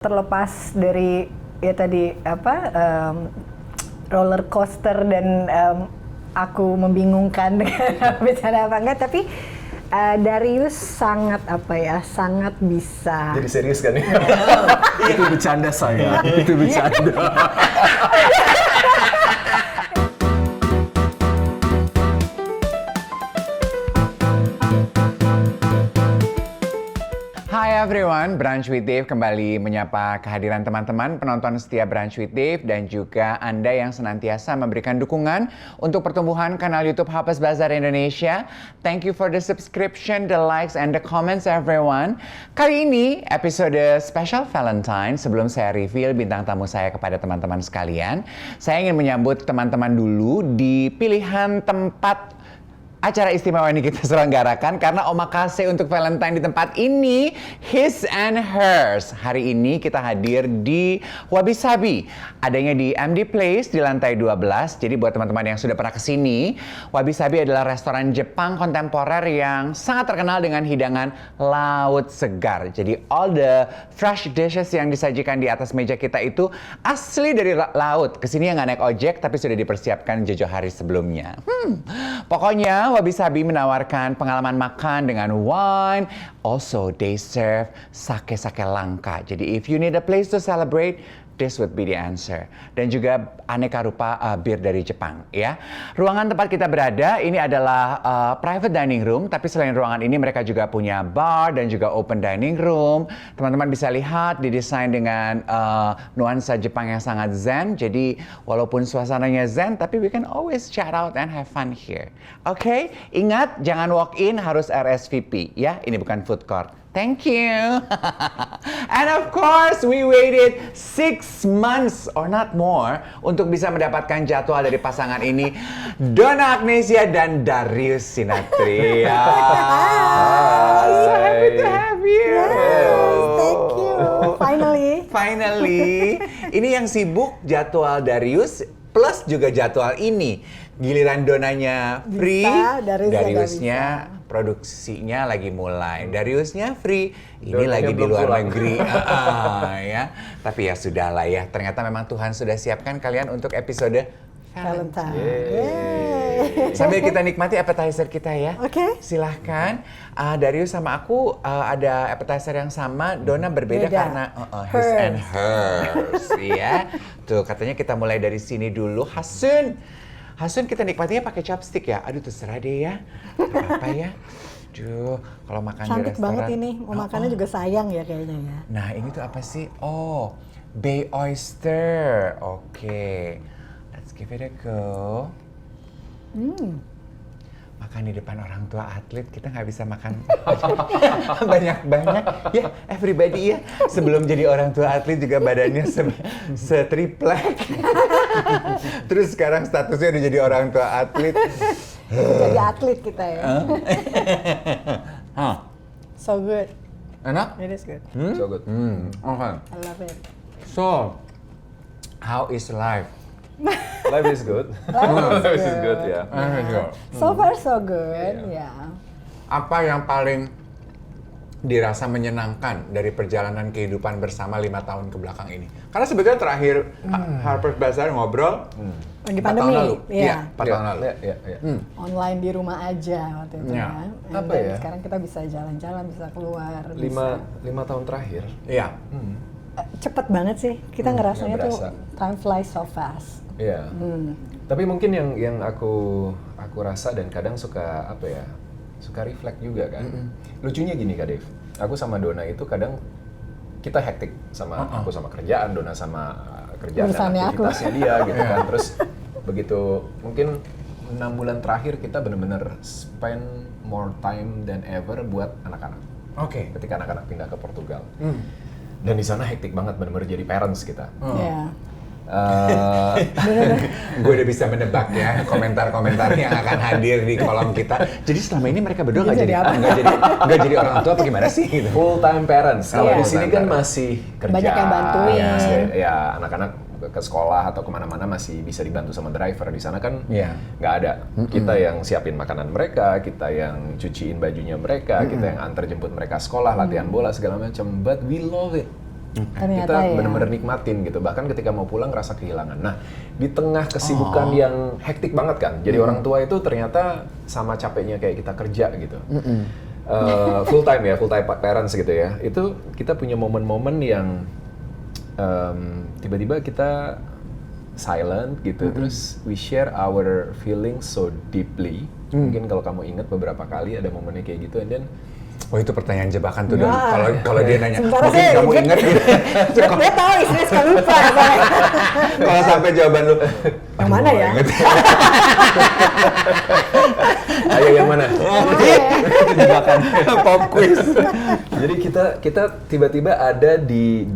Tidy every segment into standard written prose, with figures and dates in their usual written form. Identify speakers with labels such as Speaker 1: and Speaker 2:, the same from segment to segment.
Speaker 1: Terlepas dari ya tadi roller coaster dan aku membingungkan dengan bicara apa enggak, tapi Darius sangat sangat bisa.
Speaker 2: Jadi serius kan ya? Itu bercanda saya, itu bercanda.
Speaker 3: Hi everyone, Brunch with Dave kembali menyapa kehadiran teman-teman penonton setia Brunch with Dave dan juga Anda yang senantiasa memberikan dukungan untuk pertumbuhan kanal YouTube Hapas Bazaar Indonesia. Thank you for the subscription, the likes, and the comments everyone. Kali ini episode special Valentine. Sebelum saya reveal bintang tamu saya kepada teman-teman sekalian, saya ingin menyambut teman-teman dulu di pilihan tempat acara istimewa ini kita selenggarakan karena omakase untuk Valentine di tempat ini, His and Hers. Hari ini kita hadir di Wabi Sabi. Adanya di MD Place di lantai 12. Jadi buat teman-teman yang sudah pernah kesini, Wabi Sabi adalah restoran Jepang kontemporer yang sangat terkenal dengan hidangan laut segar. Jadi all the fresh dishes yang disajikan di atas meja kita itu asli dari laut. Kesini yang nggak naik ojek tapi sudah dipersiapkan jauh-jauh hari sebelumnya. Pokoknya Wabi Sabi menawarkan pengalaman makan dengan wine. Also, they serve sake-sake langka. Jadi, if you need a place to celebrate, this would be the answer. Dan juga aneka rupa bir dari Jepang, ya. Ruangan tempat kita berada ini adalah private dining room, tapi selain ruangan ini mereka juga punya bar dan juga open dining room. Teman-teman bisa lihat didesain dengan nuansa Jepang yang sangat zen. Jadi walaupun suasananya zen, tapi we can always chat out and have fun here. Oke, ingat jangan walk in, harus RSVP, ya. Ini bukan food court. Thank you. And of course, we waited 6 months or not more untuk bisa mendapatkan jadwal dari pasangan ini, Donna Agnesia dan Darius Sinathrya. So happy to have you.
Speaker 1: Yes, thank you.
Speaker 3: Finally. Ini yang sibuk jadwal Darius plus juga jadwal ini. Giliran Donanya free, Dariusnya produksinya lagi mulai. Dariusnya free, ini
Speaker 2: Donanya
Speaker 3: lagi di luar
Speaker 2: pulang.
Speaker 3: negeri. Ya. Tapi ya sudahlah ya, ternyata memang Tuhan sudah siapkan kalian untuk episode
Speaker 1: Valentine.
Speaker 2: Yeay.
Speaker 3: Sambil kita nikmati appetizer kita ya.
Speaker 1: Oke.
Speaker 3: Silahkan. Darius sama aku ada appetizer yang sama, Donna berbeda
Speaker 1: Beda.
Speaker 3: karena His and Hers. Ya. Tuh katanya kita mulai dari sini dulu. Hasun kita nikmatinya pakai chopstick ya. Aduh terserah deh ya. Apa ya. Duh, kalau makan di
Speaker 1: Cantik
Speaker 3: restoran.
Speaker 1: banget ini. Mau makannya juga sayang ya kayaknya ya.
Speaker 3: Nah, ini tuh apa sih? Oh, Bay Oyster. Oke. Let's give it a go. Makan di depan orang tua atlet, kita nggak bisa makan banyak-banyak. Ya, everybody ya. Sebelum jadi orang tua atlet juga badannya setriplek. Terus sekarang statusnya udah jadi orang tua atlet.
Speaker 1: Jadi atlet kita ya. So good.
Speaker 3: Enak?
Speaker 1: It is good.
Speaker 2: So good.
Speaker 3: Okay.
Speaker 1: I love it.
Speaker 3: So, how is life?
Speaker 2: Life is good.
Speaker 1: Life is
Speaker 2: good, ya.
Speaker 1: So far so good, ya.
Speaker 3: Apa yang paling dirasa menyenangkan dari perjalanan kehidupan bersama 5 tahun ke belakang ini? Karena sebetulnya terakhir Harper's Bazaar ngobrol
Speaker 1: Lagi
Speaker 3: 4 tahun
Speaker 1: pandemi,
Speaker 3: lalu.
Speaker 1: iya.
Speaker 3: Iya, 4 tahun lalu.
Speaker 2: Iya.
Speaker 1: Online di rumah aja waktu itu
Speaker 3: Ya.
Speaker 1: kan.
Speaker 2: Apa
Speaker 1: Dan
Speaker 2: ya?
Speaker 1: sekarang kita bisa jalan-jalan, bisa keluar.
Speaker 2: Lima tahun terakhir.
Speaker 3: Iya.
Speaker 1: Cepet banget sih. Kita ngerasanya
Speaker 2: nggak
Speaker 1: tuh
Speaker 2: berasa.
Speaker 1: time flies so fast.
Speaker 2: Iya. Tapi mungkin yang aku rasa dan kadang suka suka reflect juga kan. Lucunya gini Kak Dev, aku sama Donna itu kadang kita hektik sama aku sama kerjaan, Donna sama kerjaan dan
Speaker 1: Urusannya aku.
Speaker 2: aktivitasnya dia gitu kan. Terus begitu mungkin 6 bulan terakhir kita benar-benar spend more time than ever buat anak-anak.
Speaker 3: Oke.
Speaker 2: Ketika anak-anak pindah ke Portugal. Dan di sana hektik banget benar-benar jadi parents kita.
Speaker 1: Ya.
Speaker 3: Gue udah bisa menebak ya komentar-komentar yang akan hadir di kolom kita. Jadi selama ini mereka berdua nggak jadi
Speaker 1: apa?
Speaker 3: nggak jadi orang tua apa gimana sih? Gitu.
Speaker 2: Full time parents. Kalau
Speaker 1: Iya.
Speaker 2: di sini kan masih kerja.
Speaker 1: Banyak yang bantuin.
Speaker 2: Ya, anak-anak ke sekolah atau kemana-mana masih bisa dibantu sama driver. Di sana kan
Speaker 3: Iya.
Speaker 2: nggak ada. Kita yang siapin makanan mereka, kita yang cuciin bajunya mereka, kita yang antar jemput mereka sekolah, latihan bola segala macam. But we love it.
Speaker 1: Ternyata
Speaker 2: Kita
Speaker 1: ya.
Speaker 2: benar-benar nikmatin gitu. Bahkan ketika mau pulang rasa kehilangan. Nah, di tengah kesibukan yang hektik banget kan. Jadi orang tua itu ternyata sama capeknya kayak kita kerja gitu. Full time ya, full time parents gitu ya. Itu kita punya momen-momen yang tiba-tiba kita silent gitu, terus we share our feelings so deeply. Mungkin kalau kamu ingat beberapa kali ada momennya kayak gitu, and then
Speaker 3: Oh itu pertanyaan jebakan tuh. Don.
Speaker 1: Wah.
Speaker 3: Kalau dia nanya,
Speaker 1: Sebentar
Speaker 3: mungkin
Speaker 1: sih,
Speaker 3: kamu ingat gitu.
Speaker 1: Dia tahu istrinya suka lupa.
Speaker 3: Kalau sampai jawaban lu,
Speaker 1: Yang mana ya?
Speaker 2: ayo yang mana?
Speaker 3: Itu jebakan pop quiz.
Speaker 2: Jadi kita tiba-tiba ada di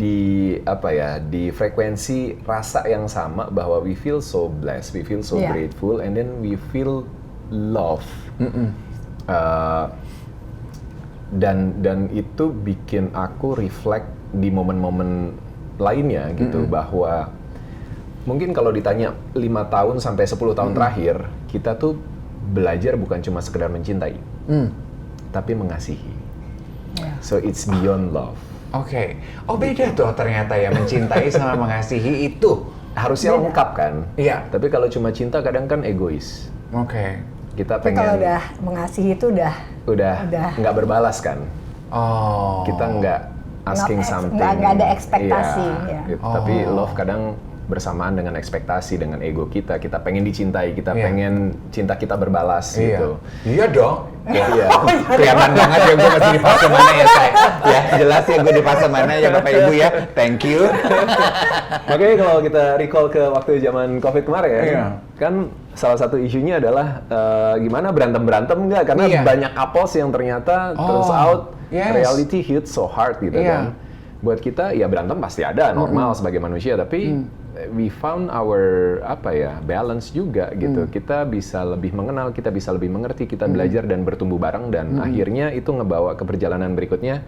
Speaker 2: apa ya, di frekuensi rasa yang sama bahwa we feel so blessed, we feel so
Speaker 1: Iya.
Speaker 2: grateful, and then we feel love. Dan itu bikin aku reflect di momen-momen lainnya gitu, bahwa mungkin kalau ditanya 5 tahun sampai 10 tahun terakhir, kita tuh belajar bukan cuma sekedar mencintai, tapi mengasihi.
Speaker 1: Ya.
Speaker 2: So it's beyond love.
Speaker 3: Oke. Oh beda tuh ternyata ya, mencintai sama mengasihi itu.
Speaker 2: Harusnya lengkap kan?
Speaker 3: Iya.
Speaker 2: Tapi kalau cuma cinta kadang kan egois.
Speaker 3: Oke.
Speaker 2: Kita
Speaker 1: Tapi kalau
Speaker 2: pengen
Speaker 1: udah mengasihi itu udah
Speaker 2: nggak berbalas kan?
Speaker 3: Oh.
Speaker 2: Kita nggak asking something.
Speaker 1: nggak ada ekspektasi,
Speaker 2: Iya,
Speaker 1: ya.
Speaker 2: gitu. Tapi love kadang bersamaan dengan ekspektasi, dengan ego kita. Kita pengen dicintai, kita
Speaker 3: Iya.
Speaker 2: pengen cinta kita berbalas
Speaker 3: Iya.
Speaker 2: gitu.
Speaker 3: Iya dong.
Speaker 2: Iya.
Speaker 3: Kelihatan banget ya gue masih di fase mana ya saya. Ya jelas ya gue di fase mana ya Bapak Ibu ya. Thank you.
Speaker 2: Makanya kalau kita recall ke waktu zaman COVID kemarin ya,
Speaker 3: Iya.
Speaker 2: kan salah satu isunya adalah gimana berantem nggak? Karena
Speaker 3: Iya.
Speaker 2: banyak couples yang ternyata turns out
Speaker 3: yes.
Speaker 2: reality hits so hard gitu
Speaker 3: Iya.
Speaker 2: kan. Buat kita ya berantem pasti ada, normal sebagai manusia, tapi we found our balance juga gitu. Kita bisa lebih mengenal, kita bisa lebih mengerti, kita belajar dan bertumbuh bareng, dan akhirnya itu ngebawa ke perjalanan berikutnya.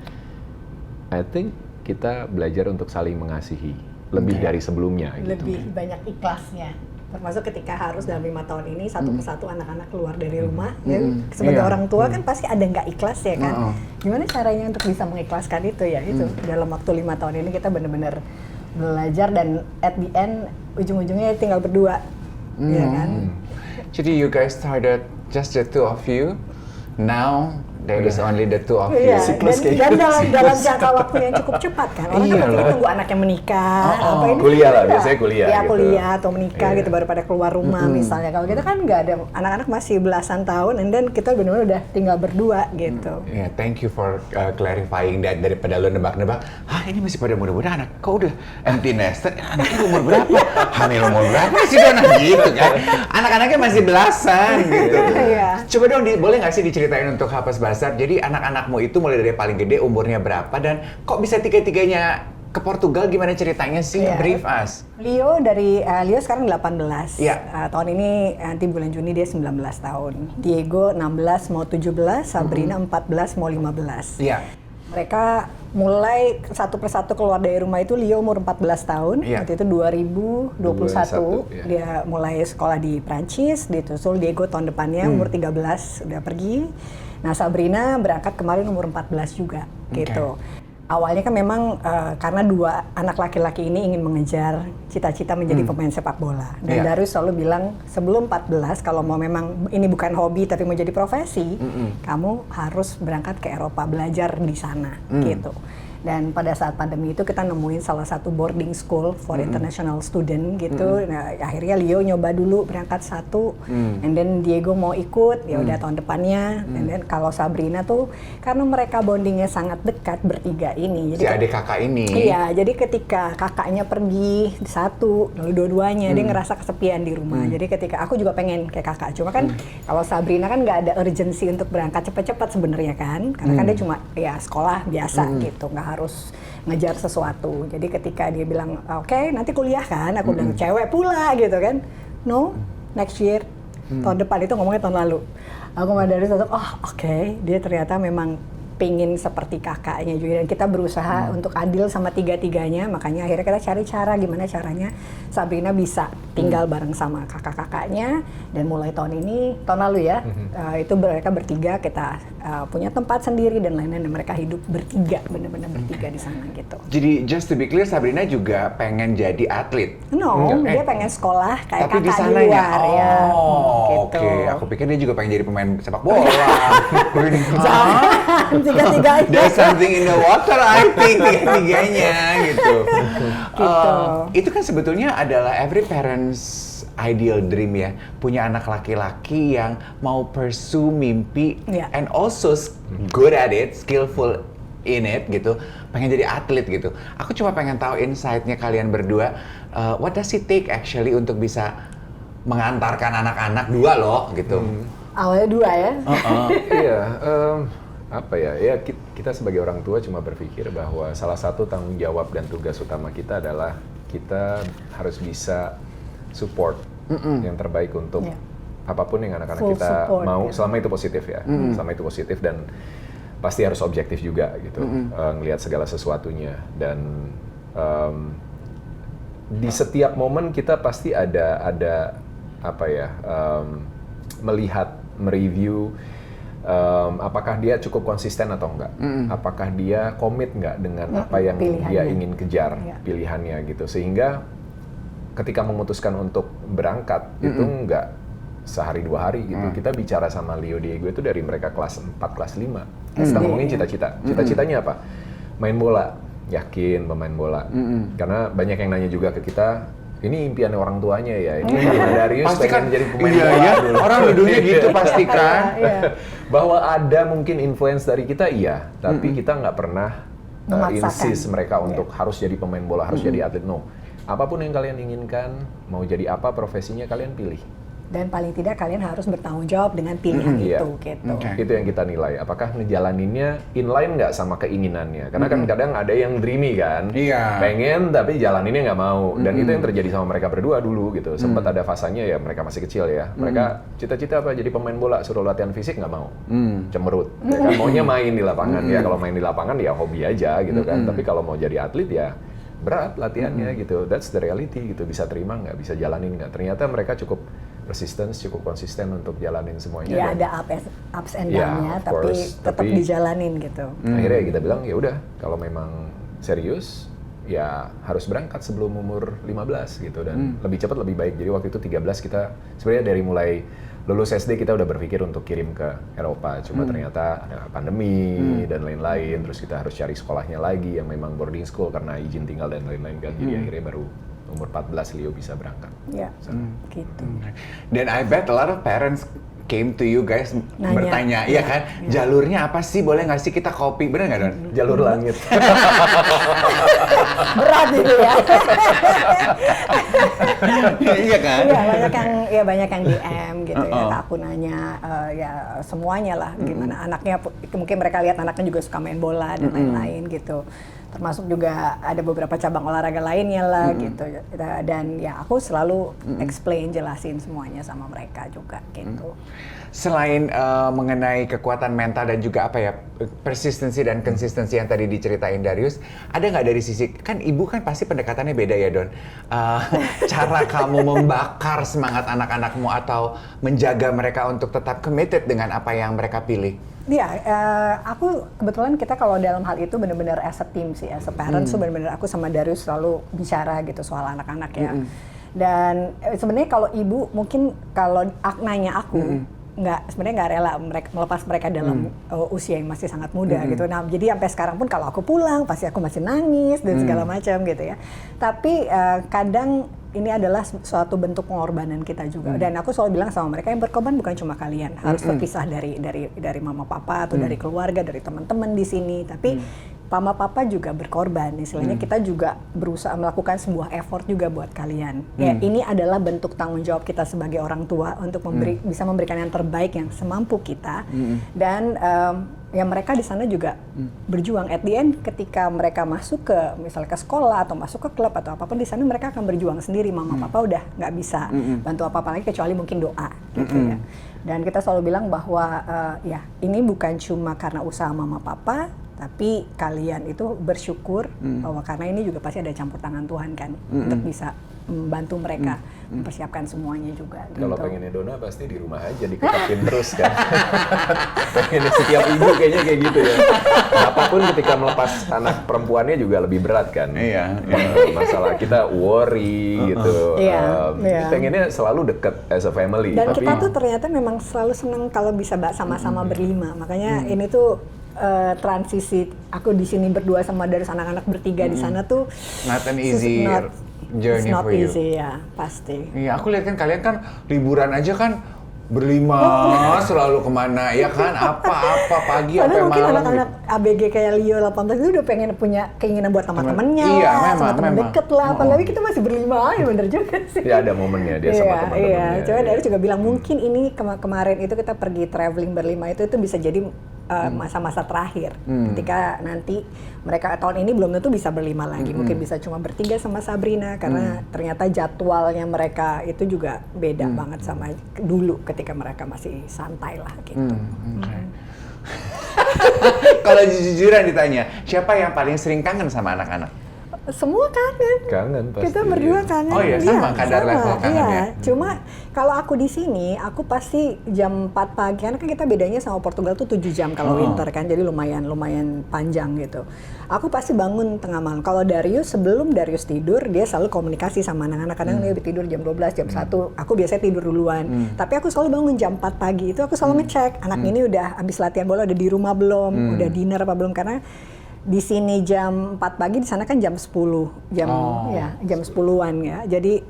Speaker 2: I think kita belajar untuk saling mengasihi lebih dari sebelumnya gitu.
Speaker 1: lebih banyak ikhlasnya. Termasuk ketika harus dalam 5 tahun ini satu persatu anak-anak keluar dari rumah, ya. Sebagai
Speaker 3: Iya.
Speaker 1: orang tua kan pasti ada nggak ikhlas ya kan. Gimana caranya untuk bisa mengikhlaskan itu ya? Itu dalam waktu 5 tahun ini kita benar-benar belajar, dan at the end ujung-ujungnya tinggal berdua, ya kan?
Speaker 3: Jadi you guys started just the two of you. Now there is only the two of you.
Speaker 1: Iya,
Speaker 2: Siklus kayak
Speaker 1: dan
Speaker 2: gitu,
Speaker 1: dalam jangka waktu yang cukup cepat kan. Orang
Speaker 3: Iya
Speaker 1: kan berpikir
Speaker 3: loh.
Speaker 1: tunggu anaknya menikah, apa ini
Speaker 2: Kuliah lah,
Speaker 1: enggak.
Speaker 2: biasanya kuliah
Speaker 1: Ya
Speaker 2: gitu.
Speaker 1: kuliah atau menikah
Speaker 2: Iya.
Speaker 1: gitu baru pada keluar rumah misalnya. Kalau kita kan nggak ada, anak-anak masih belasan tahun, and then kita benar-benar udah tinggal berdua gitu.
Speaker 3: Yeah, thank you for clarifying that. Daripada lo nebak-nebak, ini masih pada muda-muda anak, kau udah empty nester, anaknya umur berapa? Hamil umur berapa sih Dona? Gitu kan. Anak-anaknya masih belasan gitu.
Speaker 1: Iya.
Speaker 3: Coba dong, boleh nggak sih diceritain untuk Hapas Bazar, jadi anak-anakmu itu mulai dari paling gede umurnya berapa, dan kok bisa tiga-tiganya ke Portugal, gimana ceritanya sih?
Speaker 1: Iya.
Speaker 3: Brief us.
Speaker 1: Leo Leo sekarang 18.
Speaker 3: Iya.
Speaker 1: Tahun ini nanti bulan Juni dia 19 tahun. Diego 16 mau 17, Sabrina 14 mau 15.
Speaker 3: Iya.
Speaker 1: Mereka mulai satu persatu keluar dari rumah itu Leo umur 14 tahun,
Speaker 3: Iya.
Speaker 1: waktu itu 2021
Speaker 2: iya.
Speaker 1: dia mulai sekolah di Prancis, disusul Diego tahun depannya umur 13 udah pergi. Nah Sabrina berangkat kemarin umur 14 juga gitu. Awalnya kan memang karena dua anak laki-laki ini ingin mengejar cita-cita menjadi pemain sepak bola. Dan
Speaker 3: Iya.
Speaker 1: Darius selalu bilang sebelum 14 kalau mau memang ini bukan hobi tapi mau jadi profesi, kamu harus berangkat ke Eropa belajar di sana gitu. Dan pada saat pandemi itu kita nemuin salah satu boarding school for international student gitu. Nah, akhirnya Leo nyoba dulu berangkat satu, and then Diego mau ikut, ya udah tahun depannya. And then kalau Sabrina tuh karena mereka bondingnya sangat dekat bertiga ini.
Speaker 3: Si adik kakak ini.
Speaker 1: Iya, jadi ketika kakaknya pergi satu, lalu dua-duanya dia ngerasa kesepian di rumah. Jadi ketika aku juga pengen kayak kakak, cuma kan kalau Sabrina kan nggak ada urgensi untuk berangkat cepat-cepat sebenarnya kan, karena kan dia cuma ya sekolah biasa gitu, nggak harus ngejar sesuatu. Jadi ketika dia bilang oke, nanti kuliah kan, aku bilang cewek pula gitu kan, no, next year, tahun depan. Itu ngomongnya tahun lalu. Aku sama Darius langsung, oh oke, dia ternyata memang pingin seperti kakaknya juga, dan kita berusaha untuk adil sama tiga-tiganya. Makanya akhirnya kita cari cara gimana caranya Sabrina bisa tinggal bareng sama kakak-kakaknya, dan mulai tahun lalu ya, itu mereka bertiga, kita punya tempat sendiri dan lain-lain, dan mereka hidup bertiga, benar-benar bertiga di sana gitu.
Speaker 3: Jadi just to be clear, Sabrina juga pengen jadi atlet?
Speaker 1: No, dia pengen sekolah kayak
Speaker 3: tapi
Speaker 1: kakak
Speaker 3: di sana
Speaker 1: di luar ya.
Speaker 3: Oke.
Speaker 1: Gitu.
Speaker 3: Aku pikir dia juga pengen jadi pemain sepak bola.
Speaker 1: Tiga-tiganya.
Speaker 3: There's something in the water, I think, tiga-tiganya gitu.
Speaker 1: Gitu.
Speaker 3: Itu kan sebetulnya adalah every parents ideal dream ya, punya anak laki-laki yang mau pursue mimpi and also good at it, skillful in it gitu, pengen jadi atlet gitu. Aku cuma pengen tahu insight-nya kalian berdua, what does it take actually untuk bisa mengantarkan anak-anak dua loh gitu.
Speaker 1: Awalnya dua ya?
Speaker 2: Iya, apa ya, ya kita sebagai orang tua cuma berpikir bahwa salah satu tanggung jawab dan tugas utama kita adalah kita harus bisa support yang terbaik untuk apapun yang anak-anak kita
Speaker 1: support,
Speaker 2: mau, selama itu positif ya, selama itu positif, dan pasti harus objektif juga gitu, ngelihat segala sesuatunya, dan di setiap momen kita pasti ada apa ya, melihat, mereview apakah dia cukup konsisten atau enggak, apakah dia komit enggak dengan apa yang dia ingin kejar, pilihannya gitu, sehingga ketika memutuskan untuk berangkat itu enggak sehari dua hari gitu. Kita bicara sama Leo Diego itu dari mereka kelas 4, kelas 5. Kita ngomongin cita-cita. Cita-citanya apa? Main bola. Yakin pemain bola. Karena banyak yang nanya juga ke kita, ini impian orang tuanya ya. Ini Darius
Speaker 3: pasti
Speaker 2: pengen
Speaker 3: kan
Speaker 2: jadi pemain bola
Speaker 3: ya.
Speaker 2: dulu.
Speaker 3: Orang dulunya gitu pasti kan.
Speaker 2: Bahwa ada mungkin influence dari kita, iya. Tapi kita nggak pernah insist mereka untuk harus jadi pemain bola, harus jadi atlet. No. Apapun yang kalian inginkan, mau jadi apa profesinya, kalian pilih.
Speaker 1: Dan paling tidak kalian harus bertanggung jawab dengan pilihan itu, gitu.
Speaker 2: Itu yang kita nilai. Apakah ngejalaninnya inline nggak sama keinginannya? Karena kan kadang ada yang dreamy kan, pengen tapi jalaninnya nggak mau. Dan itu yang terjadi sama mereka berdua dulu gitu. Sempat ada fasanya ya, mereka masih kecil ya. Mereka cita-cita apa? Jadi pemain bola, suruh latihan fisik nggak mau, cemberut. Ya kan? Maunya main di lapangan. Ya kalau main di lapangan ya hobi aja gitu kan. Tapi kalau mau jadi atlet ya berat latihannya gitu. That's the reality gitu. Bisa terima nggak? Bisa jalanin nggak? Ternyata mereka cukup persistence, cukup konsisten untuk jalanin semuanya.
Speaker 1: Ya ada ups and down-nya, tapi tetap dijalanin gitu.
Speaker 2: Akhirnya kita bilang ya udah, kalau memang serius ya harus berangkat sebelum umur 15 gitu, dan lebih cepat lebih baik. Jadi waktu itu 13 kita sebenarnya dari mulai lulus SD kita udah berpikir untuk kirim ke Eropa, cuma ternyata ada pandemi dan lain-lain, terus kita harus cari sekolahnya lagi yang memang boarding school karena izin tinggal dan lain-lain kan. Jadi akhirnya baru umur 14 Leo bisa berangkat.
Speaker 1: Ya, gitu.
Speaker 3: Dan I bet a lot of parents came to you guys bertanya, iya kan? Jalurnya apa sih? Boleh nggak sih kita copy? Bener nggak Don?
Speaker 2: Jalur langit.
Speaker 1: Berat itu ya.
Speaker 3: Iya kan?
Speaker 1: Iya banyak yang DM gitu ya. Aku nanya ya semuanya lah, gimana anaknya, mungkin mereka lihat anaknya juga suka main bola dan lain-lain gitu. Termasuk juga ada beberapa cabang olahraga lainnya lah gitu. Dan ya aku selalu explain, jelasin semuanya sama mereka juga gitu.
Speaker 3: Selain mengenai kekuatan mental dan juga apa ya, persistensi dan konsistensi yang tadi diceritain Darius, ada nggak dari sisi, kan ibu kan pasti pendekatannya beda ya Don, cara kamu membakar semangat anak-anakmu atau menjaga mereka untuk tetap committed dengan apa yang mereka pilih?
Speaker 1: Iya, aku kebetulan kita kalau dalam hal itu benar-benar as a team sih, as a parents tuh benar-benar aku sama Darius selalu bicara gitu soal anak-anak ya. Dan sebenarnya kalau ibu mungkin kalau nanya aku, sebenarnya nggak rela melepas mereka dalam usia yang masih sangat muda gitu. Nah, jadi sampai sekarang pun kalau aku pulang pasti aku masih nangis dan segala macam gitu ya. Tapi kadang ini adalah suatu bentuk pengorbanan kita juga. Dan aku selalu bilang sama mereka, yang berkorban bukan cuma kalian, harus terpisah dari mama papa atau dari keluarga, dari teman-teman di sini, tapi mama papa juga berkorban. Istilahnya kita juga berusaha melakukan sebuah effort juga buat kalian. Ya, ini adalah bentuk tanggung jawab kita sebagai orang tua untuk bisa memberikan yang terbaik yang semampu kita. Dan ya mereka di sana juga berjuang. At the end ketika mereka masuk ke misalnya ke sekolah atau masuk ke klub atau apapun, di sana mereka akan berjuang sendiri. Mama papa udah nggak bisa bantu apa-apa lagi kecuali mungkin doa gitu ya. Dan kita selalu bilang bahwa ya ini bukan cuma karena usaha mama papa, tapi kalian itu bersyukur bahwa karena ini juga pasti ada campur tangan Tuhan kan untuk bisa membantu mereka mempersiapkan semuanya juga.
Speaker 2: Kalau
Speaker 1: gitu.
Speaker 2: pengennya Dona pasti di rumah aja diketepin terus kan. Pengennya setiap ibu kayaknya kayak gitu ya. Apapun ketika melepas anak perempuannya juga lebih berat kan.
Speaker 3: Iya.
Speaker 2: Masalah kita worry gitu.
Speaker 1: Iya.
Speaker 2: Pengennya selalu deket as a family.
Speaker 1: Dan
Speaker 2: tapi
Speaker 1: kita tuh ternyata memang selalu senang kalau bisa sama-sama berlima. Makanya ini tuh transisi aku di sini berdua sama dari anak-anak bertiga di sana tuh
Speaker 3: Not an easy journey
Speaker 1: not
Speaker 3: for you.
Speaker 1: easy ya, pasti.
Speaker 3: Iya, aku lihat kan kalian kan liburan aja kan berlima selalu kemana ya kan, apa pagi
Speaker 1: Karena
Speaker 3: sampai
Speaker 1: mungkin
Speaker 3: malam.
Speaker 1: anak-anak ABG kayak Leo 18 itu udah pengen punya keinginan buat teman-temannya
Speaker 3: Iya,
Speaker 1: lah,
Speaker 3: memang,
Speaker 1: sama teman
Speaker 3: memang.
Speaker 1: deket lah. Apalagi kita masih berlima aja, bener juga sih.
Speaker 2: ya ada momennya dia sama teman-temannya.
Speaker 1: Iya, coba dari juga bilang mungkin ini kemarin itu kita pergi traveling berlima itu bisa jadi masa-masa terakhir. Ketika nanti mereka tahun ini belum tentu bisa berlima lagi, mungkin bisa cuma bertiga sama Sabrina karena ternyata jadwalnya mereka itu juga beda banget sama dulu ketika mereka masih santai lah gitu.
Speaker 3: Kalau jujur-jujuran ditanya, siapa yang paling sering kangen sama anak-anak?
Speaker 1: Semua kangen.
Speaker 2: Kangen pasti.
Speaker 1: Kita berdua kangen.
Speaker 3: Oh iya, sama kadar level kangennya.
Speaker 1: Iya. Cuma kalau aku di sini, aku pasti jam 4 pagi, karena kan kita bedanya sama Portugal tuh 7 jam kalau winter kan, jadi lumayan panjang gitu. Aku pasti bangun tengah malam. Kalau Darius, sebelum Darius tidur, dia selalu komunikasi sama anak-anak. Kadang dia tidur jam 12, jam 1, aku biasanya tidur duluan. Tapi aku selalu bangun jam 4 pagi, itu aku selalu ngecek, anak ini udah habis latihan bola, udah di rumah belum, udah dinner apa belum, karena di sini jam 4 pagi, di sana kan jam 10, jam 10-an ya. Jadi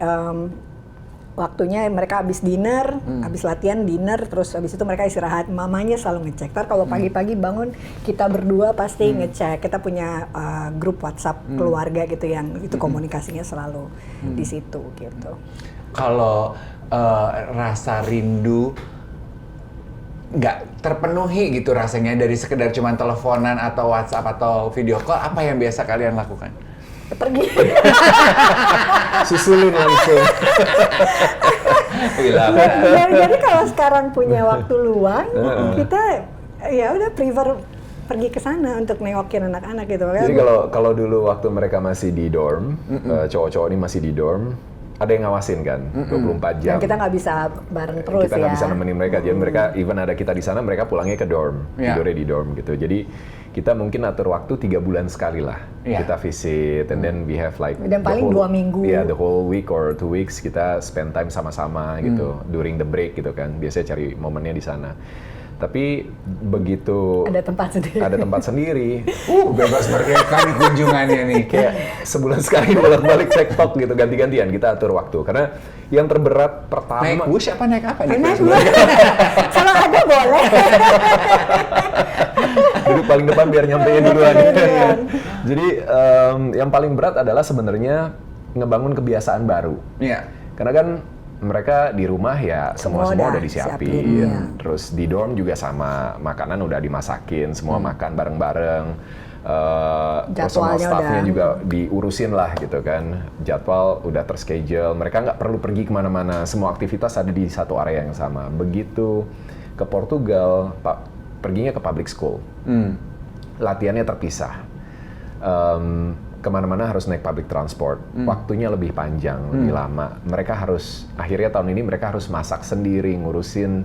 Speaker 1: waktunya mereka habis dinner, habis latihan dinner, terus habis itu mereka istirahat. Mamanya selalu ngecek. Ntar kalau pagi-pagi bangun, kita berdua pasti ngecek. Kita punya grup WhatsApp keluarga gitu yang itu komunikasinya selalu di situ gitu.
Speaker 3: Kalau rasa rindu nggak terpenuhi gitu rasanya dari sekedar cuma teleponan atau WhatsApp atau video call, apa yang biasa kalian lakukan?
Speaker 1: Pergi.
Speaker 2: Susulin langsung.
Speaker 1: Jadi kalau sekarang punya waktu luang, kita ya udah prefer pergi ke sana untuk nengokin anak-anak gitu.
Speaker 2: Jadi kalau dulu waktu mereka masih di dorm, cowok-cowok ini masih di dorm, ada yang ngawasin kan, 24 jam.
Speaker 1: Dan kita nggak bisa bareng terus
Speaker 2: kita nggak
Speaker 1: ya.
Speaker 2: bisa nemenin mereka, jadi mereka even ada kita di sana, mereka pulangnya ke dorm, tidurnya di dorm gitu. Jadi kita mungkin atur waktu 3 bulan sekali lah, kita visit, and then we have like
Speaker 1: dan paling 2 minggu.
Speaker 2: Iya, the whole week or 2 weeks kita spend time sama-sama gitu, during the break gitu kan, biasanya cari momennya di sana. Tapi begitu
Speaker 1: ada tempat sendiri.
Speaker 2: Ada tempat sendiri.
Speaker 3: Bebas merdeka nih kunjungannya nih.
Speaker 2: Kayak sebulan sekali bolak-balik TikTok gitu, ganti-gantian kita atur waktu. Karena yang terberat pertama.
Speaker 3: Naik bus apa naik apa nih?
Speaker 1: Naik bus. Kalau ada boleh.
Speaker 2: Duduk paling depan biar nyampein duluan. Jadi yang paling berat adalah sebenarnya ngebangun kebiasaan baru.
Speaker 3: Iya.
Speaker 2: Karena kan mereka di rumah ya semua udah disiapin.
Speaker 1: Ya.
Speaker 2: Terus di dorm juga sama, makanan udah dimasakin, semua makan bareng-bareng. Personal staffnya juga diurusin lah gitu kan. Jadwal udah terschedule, mereka nggak perlu pergi kemana-mana, semua aktivitas ada di satu area yang sama. Begitu ke Portugal, perginya ke public school, latihannya terpisah. Kemana-mana harus naik public transport, waktunya lebih panjang, lebih lama. Mereka harus, akhirnya tahun ini mereka harus masak sendiri, ngurusin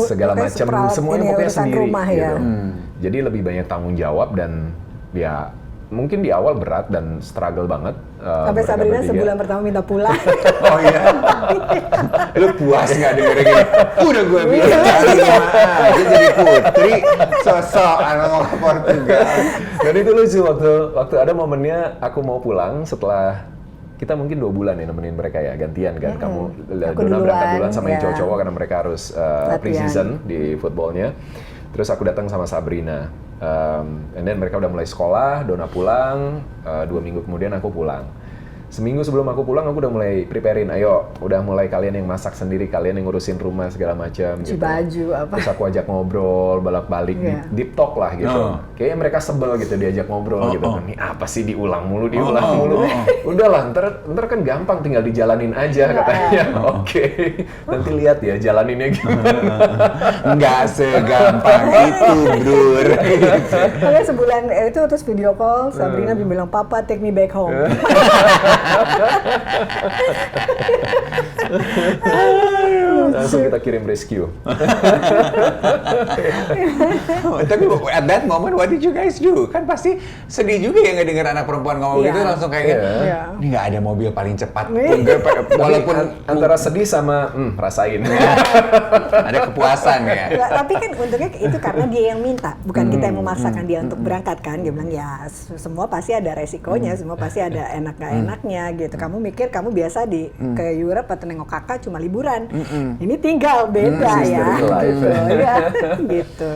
Speaker 2: segala macam, semuanya pokoknya sendiri.
Speaker 1: Rumah,
Speaker 2: gitu.
Speaker 1: ya.
Speaker 2: Jadi lebih banyak tanggung jawab dan ya mungkin di awal berat dan struggle banget.
Speaker 1: Sampai Sabrina sebulan pertama minta pulang.
Speaker 3: Oh iya? Lu puas nggak dengerin gini? Udah gue bilang aja jadi putri, sosok anak mau ke Portugal.
Speaker 2: Dan itu lucu waktu ada momennya aku mau pulang setelah kita mungkin 2 bulan ya nemenin mereka ya, gantian kan. Kamu Dona berangkat duluan sama yang cowok-cowok karena mereka harus pre-season di footballnya. Terus aku datang sama Sabrina. And then mereka udah mulai sekolah, Dona pulang, 2 minggu kemudian aku pulang. seminggu sebelum aku pulang aku udah mulai preparein, ayo udah mulai kalian yang masak sendiri, kalian yang ngurusin rumah segala macam
Speaker 1: Cuci
Speaker 2: gitu.
Speaker 1: baju apa.
Speaker 2: Terus aku ajak ngobrol, bolak-balik, deep talk lah gitu. Kayaknya mereka sebel gitu diajak ngobrol gitu. Ini apa sih diulang mulu. Udahlah, ntar kan gampang tinggal dijalanin aja katanya. Oke. Nanti lihat ya jalaninnya gimana.
Speaker 3: Nggak segampang itu, Brur.
Speaker 1: Makanya sebulan itu terus video call, Sabrina bilang, "Papa take me back home."
Speaker 2: Langsung kita kirim rescue.
Speaker 3: Tapi at that moment, what did you guys do? Kan pasti sedih juga ya ngedenger anak perempuan ngomong gitu, langsung kayak ini nggak ada mobil paling cepat. Walaupun
Speaker 2: antara sedih sama rasain.
Speaker 3: ada kepuasan ya.
Speaker 1: Nggak, tapi kan untungnya itu karena dia yang minta, bukan kita yang memaksakan dia untuk berangkat kan. Dia bilang ya semua pasti ada resikonya, semua pasti ada enak gak enaknya gitu. Kamu mikir kamu biasa ke Europe atau nengok kakak cuma liburan, ini tinggal beda ya, gitu. Ya, gitu.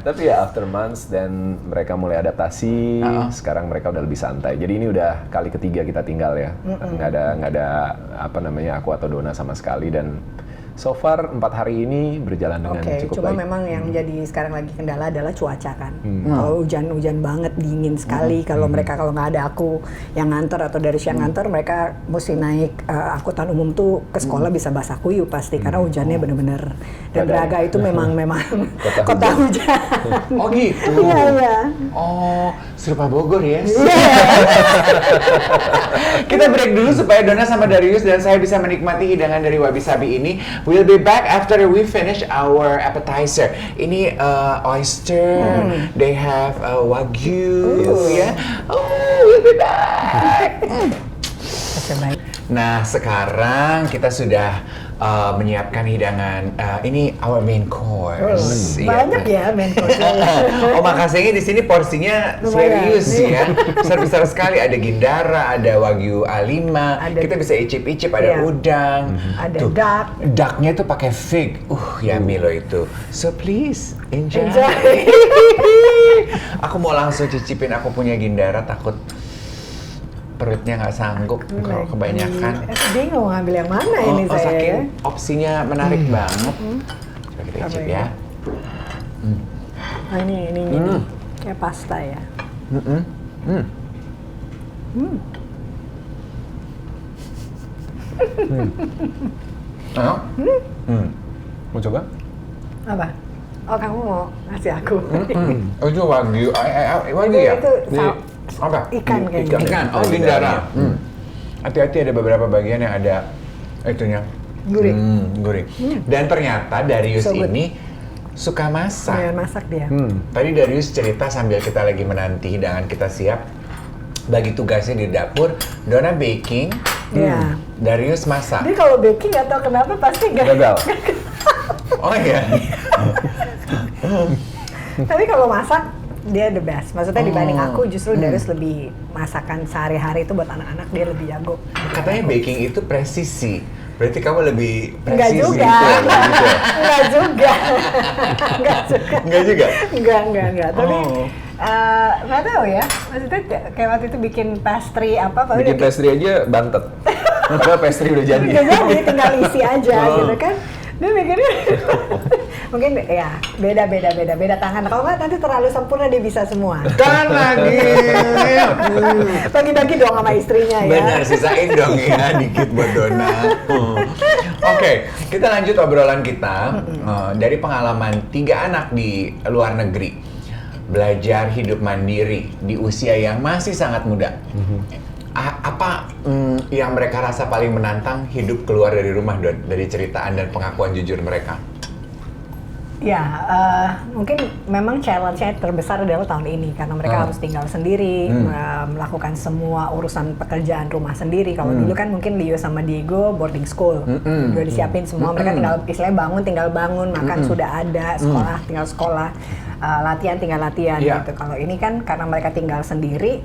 Speaker 2: Tapi ya after months dan mereka mulai adaptasi, sekarang mereka udah lebih santai. Jadi ini udah kali ketiga kita tinggal ya, nggak ada apa namanya aku atau Dona sama sekali dan so far 4 hari ini berjalan dengan cukup
Speaker 1: cuma
Speaker 2: baik.
Speaker 1: memang yang jadi sekarang lagi kendala adalah cuaca kan. Kalau hujan banget, dingin sekali. Kalau mereka kalau nggak ada aku yang nganter atau dari siang nganter, mereka mesti naik angkutan umum tuh ke sekolah bisa basah kuyup pasti karena hujannya bener-bener. Dan Braga itu memang kota hujan.
Speaker 3: Oh gitu.
Speaker 1: Iya.
Speaker 3: Oh, serupa Bogor ya. Kita break dulu supaya Dona sama Darius dan saya bisa menikmati hidangan dari Wabi Sabi ini. We'll be back after we finish our appetizer. Ini oyster, they have wagyu, ya. Oh, we'll be back. Nah, sekarang kita sudah menyiapkan hidangan. Ini our main course.
Speaker 1: Banyak ya main course.
Speaker 3: Oh, makasihnya di sini porsinya serius ya. Besar-besar sekali. Ada gindara, ada wagyu A5. Kita bisa icip-icip. Ada udang.
Speaker 1: Ada
Speaker 3: tuh,
Speaker 1: duck.
Speaker 3: Ducknya tuh pakai fig. Yummy loh itu. So please enjoy. Aku mau langsung cicipin. Aku punya gindara, takut perutnya nggak sanggup kalau kebanyakan.
Speaker 1: Bingung ngambil yang mana ini saya.
Speaker 3: Saking opsinya menarik banget. Coba kita icip ya.
Speaker 1: Nah, ini kayak pasta ya.
Speaker 2: Mau coba?
Speaker 1: Apa? Oh, kamu mau ngasih aku?
Speaker 3: Oh, itu wagyu. Wagyu ya?
Speaker 1: Itu
Speaker 3: apa?
Speaker 1: Ikan kayaknya.
Speaker 3: Ikan. Oh, gindara. Hati-hati ada beberapa bagian yang ada itunya.
Speaker 1: Gurih.
Speaker 3: Gurih. Dan ternyata Darius ini suka masak.
Speaker 1: Iya, masak dia.
Speaker 3: Tadi Darius cerita sambil kita lagi menanti hidangan kita siap. Bagi tugasnya di dapur, Dona baking,
Speaker 1: Iya.
Speaker 3: Darius masak.
Speaker 1: Dia kalau baking nggak tahu kenapa pasti
Speaker 2: Gagal.
Speaker 3: Oh iya.
Speaker 1: Tapi kalau masak dia the best. Maksudnya dibanding aku justru Darius lebih masakan sehari-hari itu buat anak-anak dia lebih jago.
Speaker 3: Katanya baking itu presisi. Berarti kamu lebih
Speaker 1: Enggak
Speaker 3: presisi
Speaker 1: juga.
Speaker 3: gitu ya?
Speaker 1: Enggak juga.
Speaker 3: Enggak juga?
Speaker 1: Enggak. Tapi nggak tahu ya. Maksudnya kayak waktu itu bikin pastry apa.
Speaker 2: Bikin pastry aja bantet. Padahal pastry udah jadi.
Speaker 1: Udah jadi, tinggal isi aja gitu kan. Dia mikirnya mungkin ya beda tangan. Kalau nggak nanti terlalu sempurna dia bisa semua.
Speaker 3: Kan lagi.
Speaker 1: Bagi-bagi dong sama istrinya ya.
Speaker 3: Benar, sisain dong ya dikit buat Dona. Oke, kita lanjut obrolan kita dari pengalaman 3 anak di luar negeri. Belajar hidup mandiri di usia yang masih sangat muda. Apa yang mereka rasa paling menantang hidup keluar dari rumah, Don? Dari ceritaan dan pengakuan jujur mereka.
Speaker 1: Ya, mungkin memang challenge-nya terbesar adalah tahun ini karena mereka harus tinggal sendiri, melakukan semua urusan pekerjaan rumah sendiri. Kalau dulu kan mungkin Leo sama Diego boarding school, udah disiapin semua. Mereka tinggal istilahnya tinggal bangun, makan sudah ada, sekolah tinggal sekolah, latihan tinggal latihan gitu. Kalau ini kan karena mereka tinggal sendiri,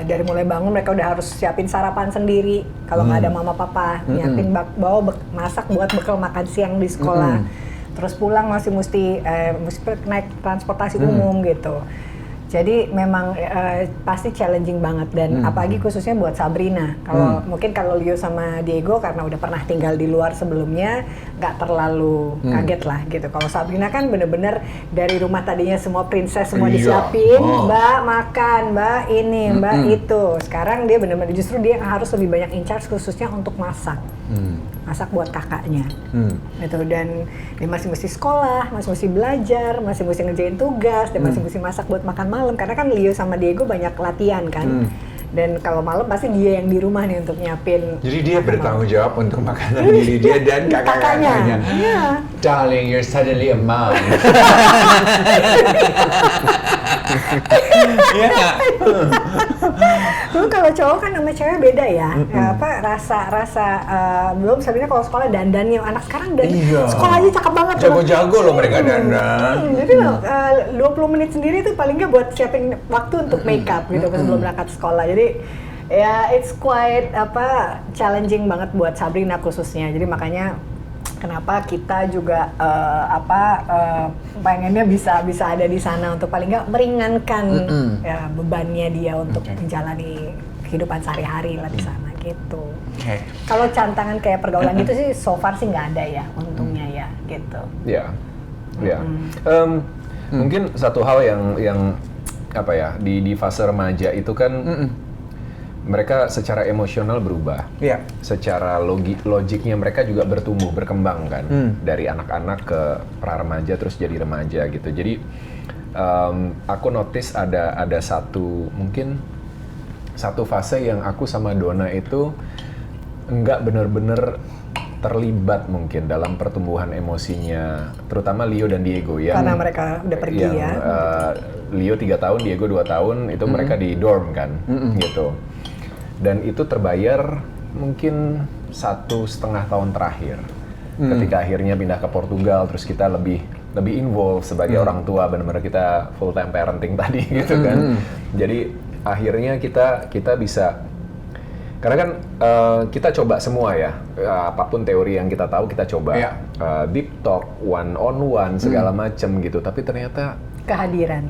Speaker 1: dari mulai bangun mereka udah harus siapin sarapan sendiri. Kalau nggak ada mama papa, nyiapin masak buat bekal makan siang di sekolah. Terus pulang masih mesti naik transportasi umum gitu. Jadi memang pasti challenging banget dan apalagi khususnya buat Sabrina. Kalau mungkin kalau Leo sama Diego karena udah pernah tinggal di luar sebelumnya nggak terlalu kaget lah gitu. Kalau Sabrina kan bener-bener dari rumah tadinya semua princess semua disiapin, Mbak makan, Mbak ini, Mbak itu. Sekarang dia bener-bener justru dia harus lebih banyak in charge khususnya untuk masak. Masak buat kakaknya, gitu. Dan dia masih mesti sekolah, masih mesti belajar, masih mesti ngerjain tugas, dan masih mesti masak buat makan malam. Karena kan Leo sama Diego banyak latihan kan, dan kalau malam pasti dia yang di rumah nih untuk nyiapin.
Speaker 3: Jadi dia bertanggung jawab untuk makanan diri dia dan kakak-kakaknya.
Speaker 1: Iya.
Speaker 3: Darling, you're suddenly a mom.
Speaker 1: Dulu kalau cowok kan sama cewek beda ya, rasa belum Sabrina kalau sekolah dandannya anak sekarang dan sekolah aja cakep banget.
Speaker 3: Jago-jago loh mereka dandan.
Speaker 1: Jadi 20 menit sendiri tuh paling nggak buat siapin waktu untuk makeup gitu sebelum berangkat sekolah. Jadi ya it's quite challenging banget buat Sabrina khususnya. Jadi makanya kenapa kita juga pengennya bisa ada di sana untuk paling nggak meringankan bebannya dia untuk menjalani kehidupan sehari-hari lah di sana gitu. Kalau tantangan kayak pergaulan gitu sih so far sih nggak ada ya untungnya ya gitu.
Speaker 2: Ya. Mungkin satu hal yang apa ya di fase remaja itu kan mereka secara emosional berubah, secara logiknya mereka juga bertumbuh, berkembang kan, dari anak-anak ke pra remaja terus jadi remaja gitu. Jadi aku notice ada satu fase yang aku sama Donna itu nggak bener-bener terlibat mungkin dalam pertumbuhan emosinya, terutama Leo dan Diego yang
Speaker 1: karena mereka udah pergi ya.
Speaker 2: Leo 3 tahun, Diego 2 tahun itu mereka di dorm kan, gitu. Dan itu terbayar mungkin 1,5 tahun terakhir, ketika akhirnya pindah ke Portugal, terus kita lebih involved sebagai orang tua, benar-benar kita full time parenting tadi gitu kan. Jadi akhirnya kita bisa, karena kan kita coba semua ya, apapun teori yang kita tahu kita coba, deep talk, one on one segala macam gitu, tapi ternyata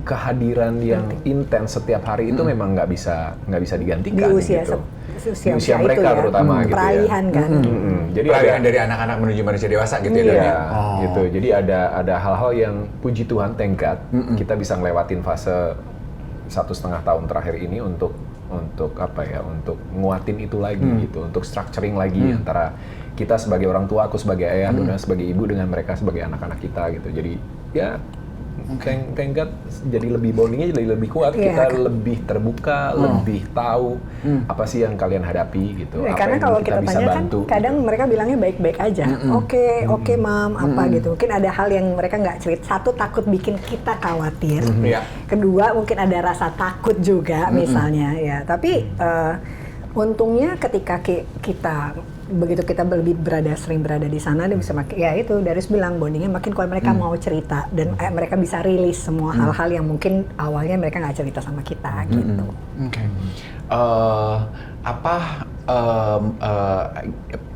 Speaker 2: kehadiran yang intens setiap hari itu memang nggak bisa digantikan
Speaker 1: di usia,
Speaker 2: gitu. Di usia mereka ya, terutama gitu
Speaker 1: peralihan
Speaker 2: ya.
Speaker 1: Kan.
Speaker 3: Jadi peralihan dari anak-anak menuju manusia dewasa gitu ya.
Speaker 2: Gitu. Jadi ada hal-hal yang puji Tuhan thank God kita bisa ngelewatin fase 1,5 tahun terakhir ini untuk nguatin itu lagi gitu, untuk structuring lagi antara kita sebagai orang tua, aku sebagai ayah, Donna sebagai ibu dengan mereka sebagai anak-anak kita gitu. Jadi ya thank God jadi bondingnya jadi lebih kuat, kita lebih terbuka, lebih tahu apa sih yang kalian hadapi gitu.
Speaker 1: Ya, karena kalau kita tanya kan kadang mereka bilangnya baik-baik aja, oke mam apa gitu. Mungkin ada hal yang mereka nggak cerita. Satu, takut bikin kita khawatir. Kedua, mungkin ada rasa takut juga misalnya ya. Tapi untungnya ketika kita begitu kita sering berada di sana, dia bisa ya itu Darius bilang bondingnya makin kuat, mereka mau cerita dan mereka bisa rilis semua hal-hal yang mungkin awalnya mereka nggak cerita sama kita gitu.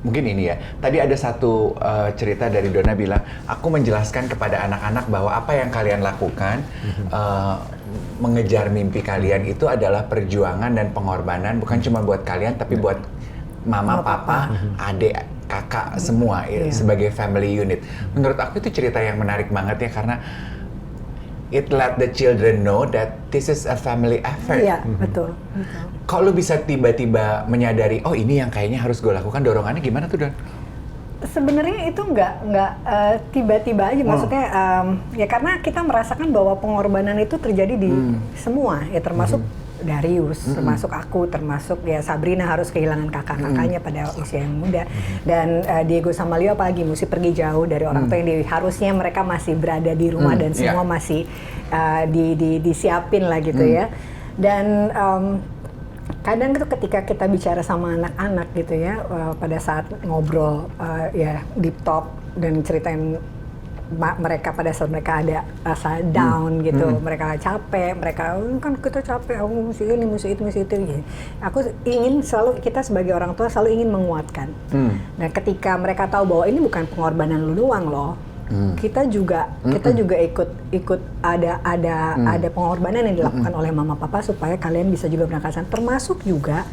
Speaker 3: Mungkin ini ya, tadi ada satu cerita dari Donna bilang, aku menjelaskan kepada anak-anak bahwa apa yang kalian lakukan mengejar mimpi kalian itu adalah perjuangan dan pengorbanan, bukan cuma buat kalian tapi buat mama, papa, adik, kakak, semua sebagai family unit. Menurut aku itu cerita yang menarik banget ya, karena it let the children know that this is a family effort.
Speaker 1: Iya, betul.
Speaker 3: Kalau bisa tiba-tiba menyadari, oh ini yang kayaknya harus gue lakukan, dorongannya gimana tuh, Don?
Speaker 1: Sebenarnya itu nggak tiba-tiba aja, maksudnya ya karena kita merasakan bahwa pengorbanan itu terjadi di semua, ya termasuk Darius, termasuk aku, termasuk ya Sabrina harus kehilangan kakak-kakaknya pada usia yang muda, dan Diego sama Leo apalagi mesti pergi jauh dari orang tua yang harusnya mereka masih berada di rumah dan semua masih disiapin lah gitu ya. Dan kadang itu ketika kita bicara sama anak-anak gitu ya, pada saat ngobrol ya deep talk dan ceritain mereka pada saat mereka ada rasa down gitu, mereka capek, mereka kan kita capek, aku mesti ini, mesti itu gitu. Aku ingin selalu, kita sebagai orang tua selalu ingin menguatkan. Nah ketika mereka tahu bahwa ini bukan pengorbanan lu doang loh, kita juga ikut ada pengorbanan yang dilakukan oleh mama papa supaya kalian bisa juga berangkat sana, termasuk juga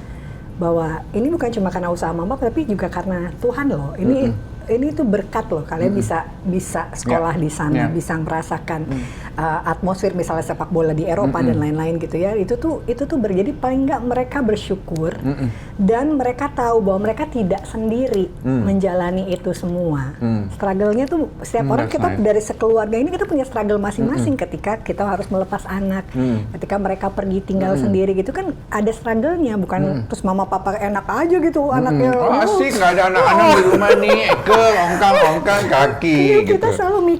Speaker 1: bahwa ini bukan cuma karena usaha mama tapi juga karena Tuhan loh. Ini tuh berkat loh, kalian bisa sekolah di sana, bisa merasakan atmosfer misalnya sepak bola di Eropa dan lain-lain gitu ya. Itu tuh berjadi paling nggak mereka bersyukur dan mereka tahu bahwa mereka tidak sendiri menjalani itu semua. Struggle-nya tuh setiap orang kita dari sekeluarga ini kita punya struggle masing-masing ketika kita harus melepas anak, ketika mereka pergi tinggal sendiri gitu kan ada struggle-nya, bukan terus mama papa enak aja gitu anaknya.
Speaker 3: Asik nggak ada anak-anak di rumah nih. Ongkang kaki gitu.
Speaker 1: Kita selalu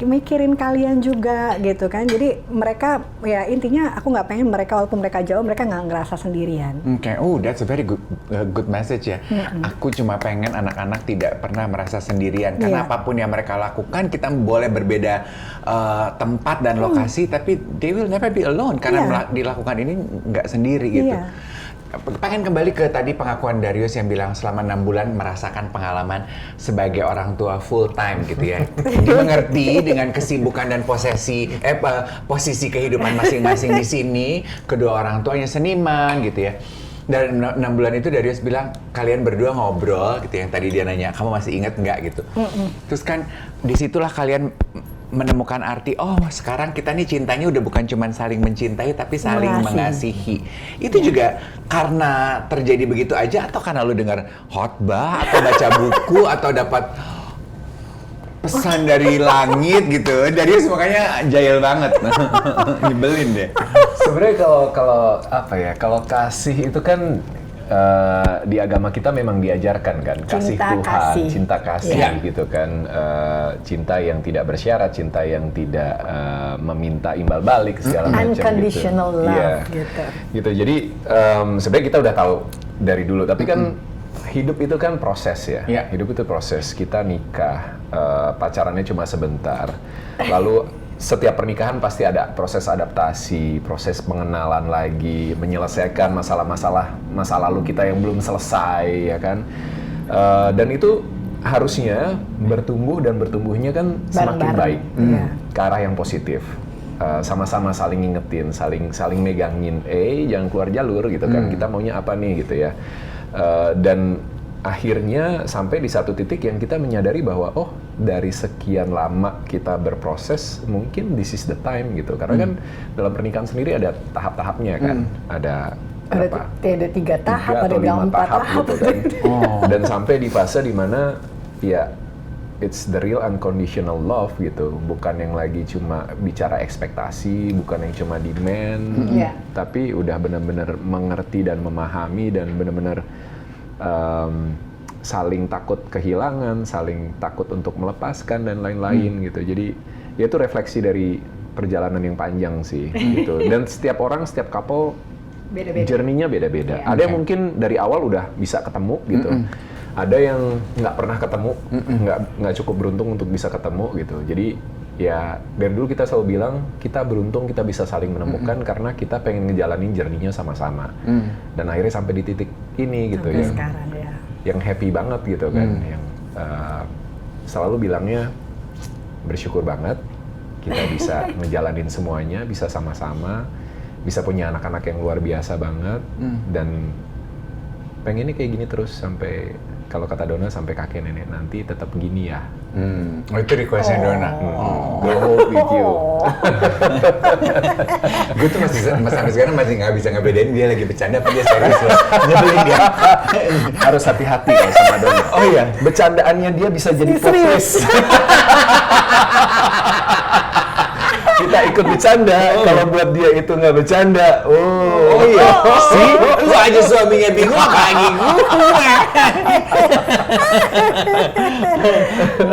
Speaker 1: mikirin kalian juga gitu kan. Jadi mereka ya intinya aku nggak pengen mereka walaupun mereka jauh mereka nggak ngerasa sendirian.
Speaker 3: Oke, that's a very good message ya. Aku cuma pengen anak-anak tidak pernah merasa sendirian karena apapun yang mereka lakukan kita boleh berbeda tempat dan lokasi tapi they will never be alone karena dilakukan ini nggak sendiri gitu. Pengen kembali ke tadi pengakuan Darius yang bilang selama 6 bulan merasakan pengalaman sebagai orang tua full time gitu ya. Dia mengerti dengan kesibukan dan posisi kehidupan masing-masing di sini. Kedua orang tuanya seniman gitu ya. Dan 6 bulan itu Darius bilang kalian berdua ngobrol gitu yang tadi dia nanya kamu masih inget nggak gitu. Terus kan disitulah kalian menemukan arti, sekarang kita nih cintanya udah bukan cuma saling mencintai tapi saling mengasihi. Itu juga karena terjadi begitu aja atau karena lu dengar khotbah atau baca buku atau dapat pesan dari langit gitu. Jadi makanya jahil banget. Nyebelin deh.
Speaker 2: Sebenarnya kalau kasih itu kan di agama kita memang diajarkan kan kasih Tuhan, cinta kasih gitu kan, cinta yang tidak bersyarat, cinta yang tidak meminta imbal balik segala macam gitu.
Speaker 1: Unconditional love
Speaker 2: gitu. Jadi sebenarnya kita udah tahu dari dulu, tapi kan hidup itu kan proses ya. Hidup itu proses. Kita nikah, pacarannya cuma sebentar, lalu setiap pernikahan pasti ada proses adaptasi, proses pengenalan lagi, menyelesaikan masa lalu kita yang belum selesai, ya kan? Dan itu harusnya bertumbuh dan bertumbuhnya kan semakin baik ke arah yang positif. Sama-sama saling ngingetin, saling megangin, jangan keluar jalur gitu kan? Kita maunya apa nih gitu ya? Dan akhirnya sampai di satu titik yang kita menyadari bahwa dari sekian lama kita berproses mungkin this is the time gitu, karena kan dalam pernikahan sendiri ada tahap-tahapnya kan, ada
Speaker 1: 3 tahap, ada 4 tahap
Speaker 2: gitu kan. Dan sampai di fase dimana ya it's the real unconditional love gitu, bukan yang lagi cuma bicara ekspektasi, bukan yang cuma demand, tapi udah benar-benar mengerti dan memahami dan benar-benar saling takut kehilangan, saling takut untuk melepaskan dan lain-lain gitu. Jadi ya itu refleksi dari perjalanan yang panjang sih gitu. Dan setiap orang, setiap couple journey-nya beda-beda. Ada yang mungkin dari awal udah bisa ketemu gitu. Ada yang nggak pernah ketemu, nggak cukup beruntung untuk bisa ketemu gitu. Jadi ya dari dulu kita selalu bilang kita beruntung kita bisa saling menemukan karena kita pengen ngejalanin journey-nya sama-sama. Dan akhirnya sampai di titik ini gitu ya.
Speaker 1: Sekarang ya.
Speaker 2: Yang happy banget gitu kan, yang selalu bilangnya bersyukur banget kita bisa ngejalanin semuanya, bisa sama-sama, bisa punya anak-anak yang luar biasa banget, dan pengennya kayak gini terus sampai kalau kata Donna sampai kakek nenek nanti tetap gini ya.
Speaker 3: Itu requestnya Donna.
Speaker 2: Go home with you.
Speaker 3: Gue tuh sampai sekarang masih nggak bisa ngebedain dia lagi bercanda apa dia serius loh. Nyebelin dia.
Speaker 2: Harus hati-hati kalau sama Donna. Oh iya, bercandaannya dia bisa jadi podcast. Kita ikut bercanda, kalau buat dia itu nggak bercanda. Oh
Speaker 3: iya, sih, lu aja suaminya bingung lagi gue.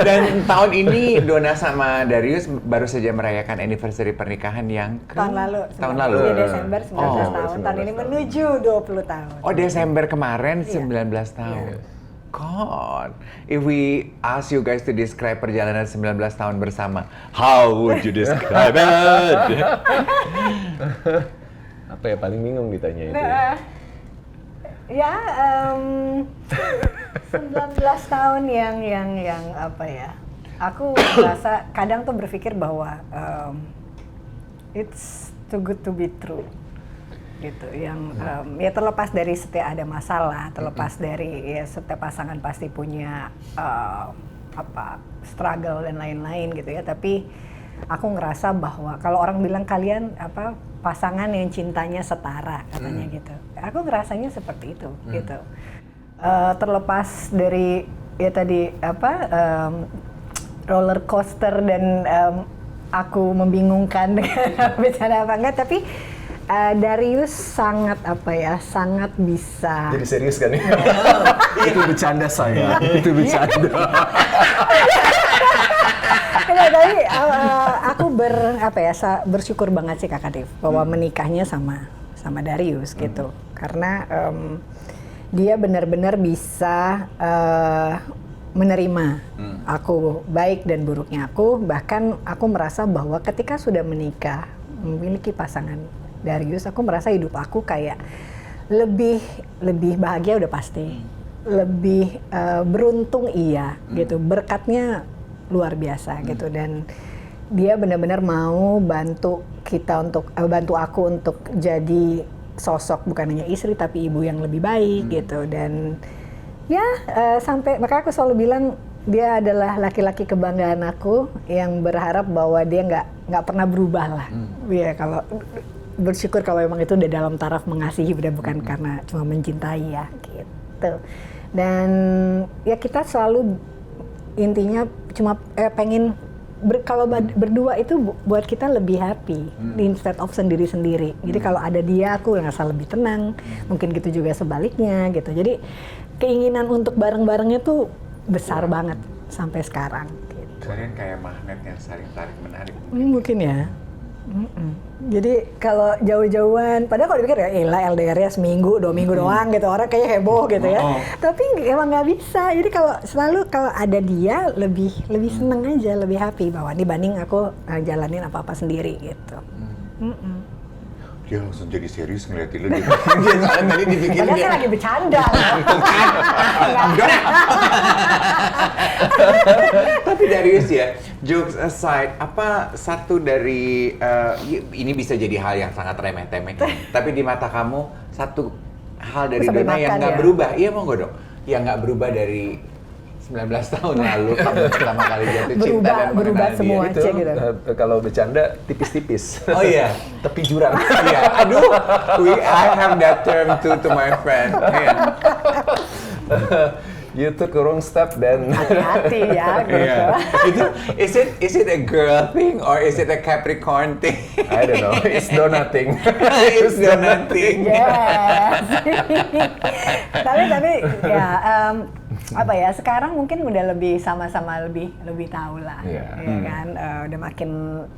Speaker 3: Dan tahun ini Donna sama Darius baru saja merayakan anniversary pernikahan yang
Speaker 1: tahun lalu.
Speaker 3: Iya,
Speaker 1: Desember 19 tahun. Tahun ini menuju 20 tahun.
Speaker 3: Oh, Desember kemarin 19 tahun. God, if we ask you guys to describe perjalanan 19 tahun bersama, how would you describe it?
Speaker 2: Apa ya, paling bingung ditanya itu
Speaker 1: ya. 19 tahun yang apa ya? Aku merasa kadang tuh berpikir bahwa it's too good to be true gitu. Yang ya terlepas dari setiap ada masalah, terlepas dari ya setiap pasangan pasti punya struggle dan lain-lain gitu ya. Tapi aku ngerasa bahwa kalau orang bilang kalian pasangan yang cintanya setara katanya gitu. Aku ngerasanya seperti itu gitu. Terlepas dari ya tadi roller coaster dan aku membingungkan dengan bicara apa enggak, tapi Darius sangat sangat bisa.
Speaker 2: Jadi serius kan ya? Itu bercanda saya, itu bercanda.
Speaker 1: Tapi aku bersyukur banget sih Kakak Dev bahwa menikahnya sama Darius gitu, karena dia benar-benar bisa menerima aku baik dan buruknya aku. Bahkan aku merasa bahwa ketika sudah menikah memiliki pasangan Darius, aku merasa hidup aku kayak lebih bahagia udah pasti, lebih beruntung gitu, berkatnya luar biasa gitu. Dan dia benar-benar mau bantu aku untuk jadi sosok bukan hanya istri tapi ibu yang lebih baik gitu. Dan ya sampai makanya aku selalu bilang dia adalah laki-laki kebanggaan aku yang berharap bahwa dia nggak pernah berubah lah. Ya kalau bersyukur kalau memang itu udah dalam taraf mengasihi, udah bukan karena cuma mencintai ya gitu. Dan ya kita selalu intinya cuma pengen kalau berdua itu buat kita lebih happy instead of sendiri-sendiri. Jadi kalau ada dia aku ngerasa lebih tenang. Mungkin gitu juga sebaliknya gitu. Jadi keinginan untuk bareng-barengnya tuh besar banget sampai sekarang. Gitu.
Speaker 3: Kalian kayak magnet yang saling tarik menarik.
Speaker 1: Mungkin ya. Jadi kalau jauh-jauhan, padahal kalau dipikir ya LDR-nya seminggu, 2 minggu doang gitu, orang kayak heboh gitu ya. Tapi emang nggak bisa. Jadi kalau ada dia lebih seneng aja, lebih happy bahwa dibanding aku jalanin apa-apa sendiri gitu.
Speaker 3: Dia langsung jadi serius ngeliatin lu. Dia soalnya tadi dibikin
Speaker 1: Padahal saya lagi bercanda.
Speaker 3: Tapi Darius ya, jokes aside, apa satu dari ini bisa jadi hal yang sangat remeh-temeh, tapi di mata kamu satu hal dari Dona yang nggak berubah, iya mau nggak dok? Yang nggak berubah dari 19 tahun lalu kamu pertama kali jatuh cinta dan
Speaker 1: berubah
Speaker 3: mengenal
Speaker 1: semua
Speaker 3: dia.
Speaker 1: aja gitu.
Speaker 2: Kalau bercanda tipis-tipis.
Speaker 3: Oh iya,
Speaker 2: Tepi jurang.
Speaker 3: iya. Aduh, I have that term to my friend. Iya.
Speaker 2: You took a wrong step dan
Speaker 1: Hati-hati ya gitu.
Speaker 3: Itu is it a girl thing or is it a Capricorn thing?
Speaker 2: I don't know. It's nothing.
Speaker 3: It's nothing.
Speaker 1: Yes. tapi ya ya sekarang mungkin udah lebih sama-sama lebih tahu lah, ya kan, udah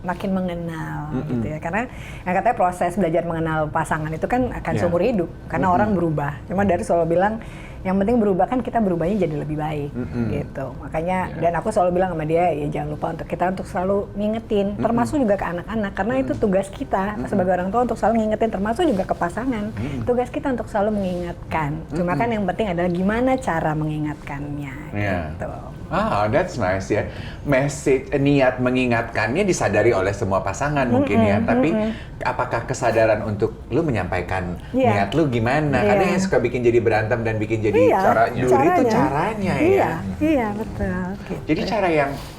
Speaker 1: makin mengenal gitu ya, karena yang katanya proses belajar mengenal pasangan itu kan akan seumur hidup karena orang berubah. Cuma dari selalu bilang yang penting berubah kan kita berubahnya jadi lebih baik gitu. Makanya dan aku selalu bilang sama dia ya jangan lupa untuk selalu ngingetin, termasuk juga ke anak-anak karena itu tugas kita sebagai orang tua untuk selalu ngingetin, termasuk juga ke pasangan. Tugas kita untuk selalu mengingatkan. Cuma kan yang penting adalah gimana cara mengingatkannya gitu.
Speaker 3: That's nice ya. Message, niat mengingatkannya disadari oleh semua pasangan mungkin ya. Tapi apakah kesadaran untuk lu menyampaikan niat lu gimana? Kadang yang suka bikin jadi berantem dan bikin jadi caranya ya.
Speaker 1: Iya betul. Gitu.
Speaker 3: Jadi cara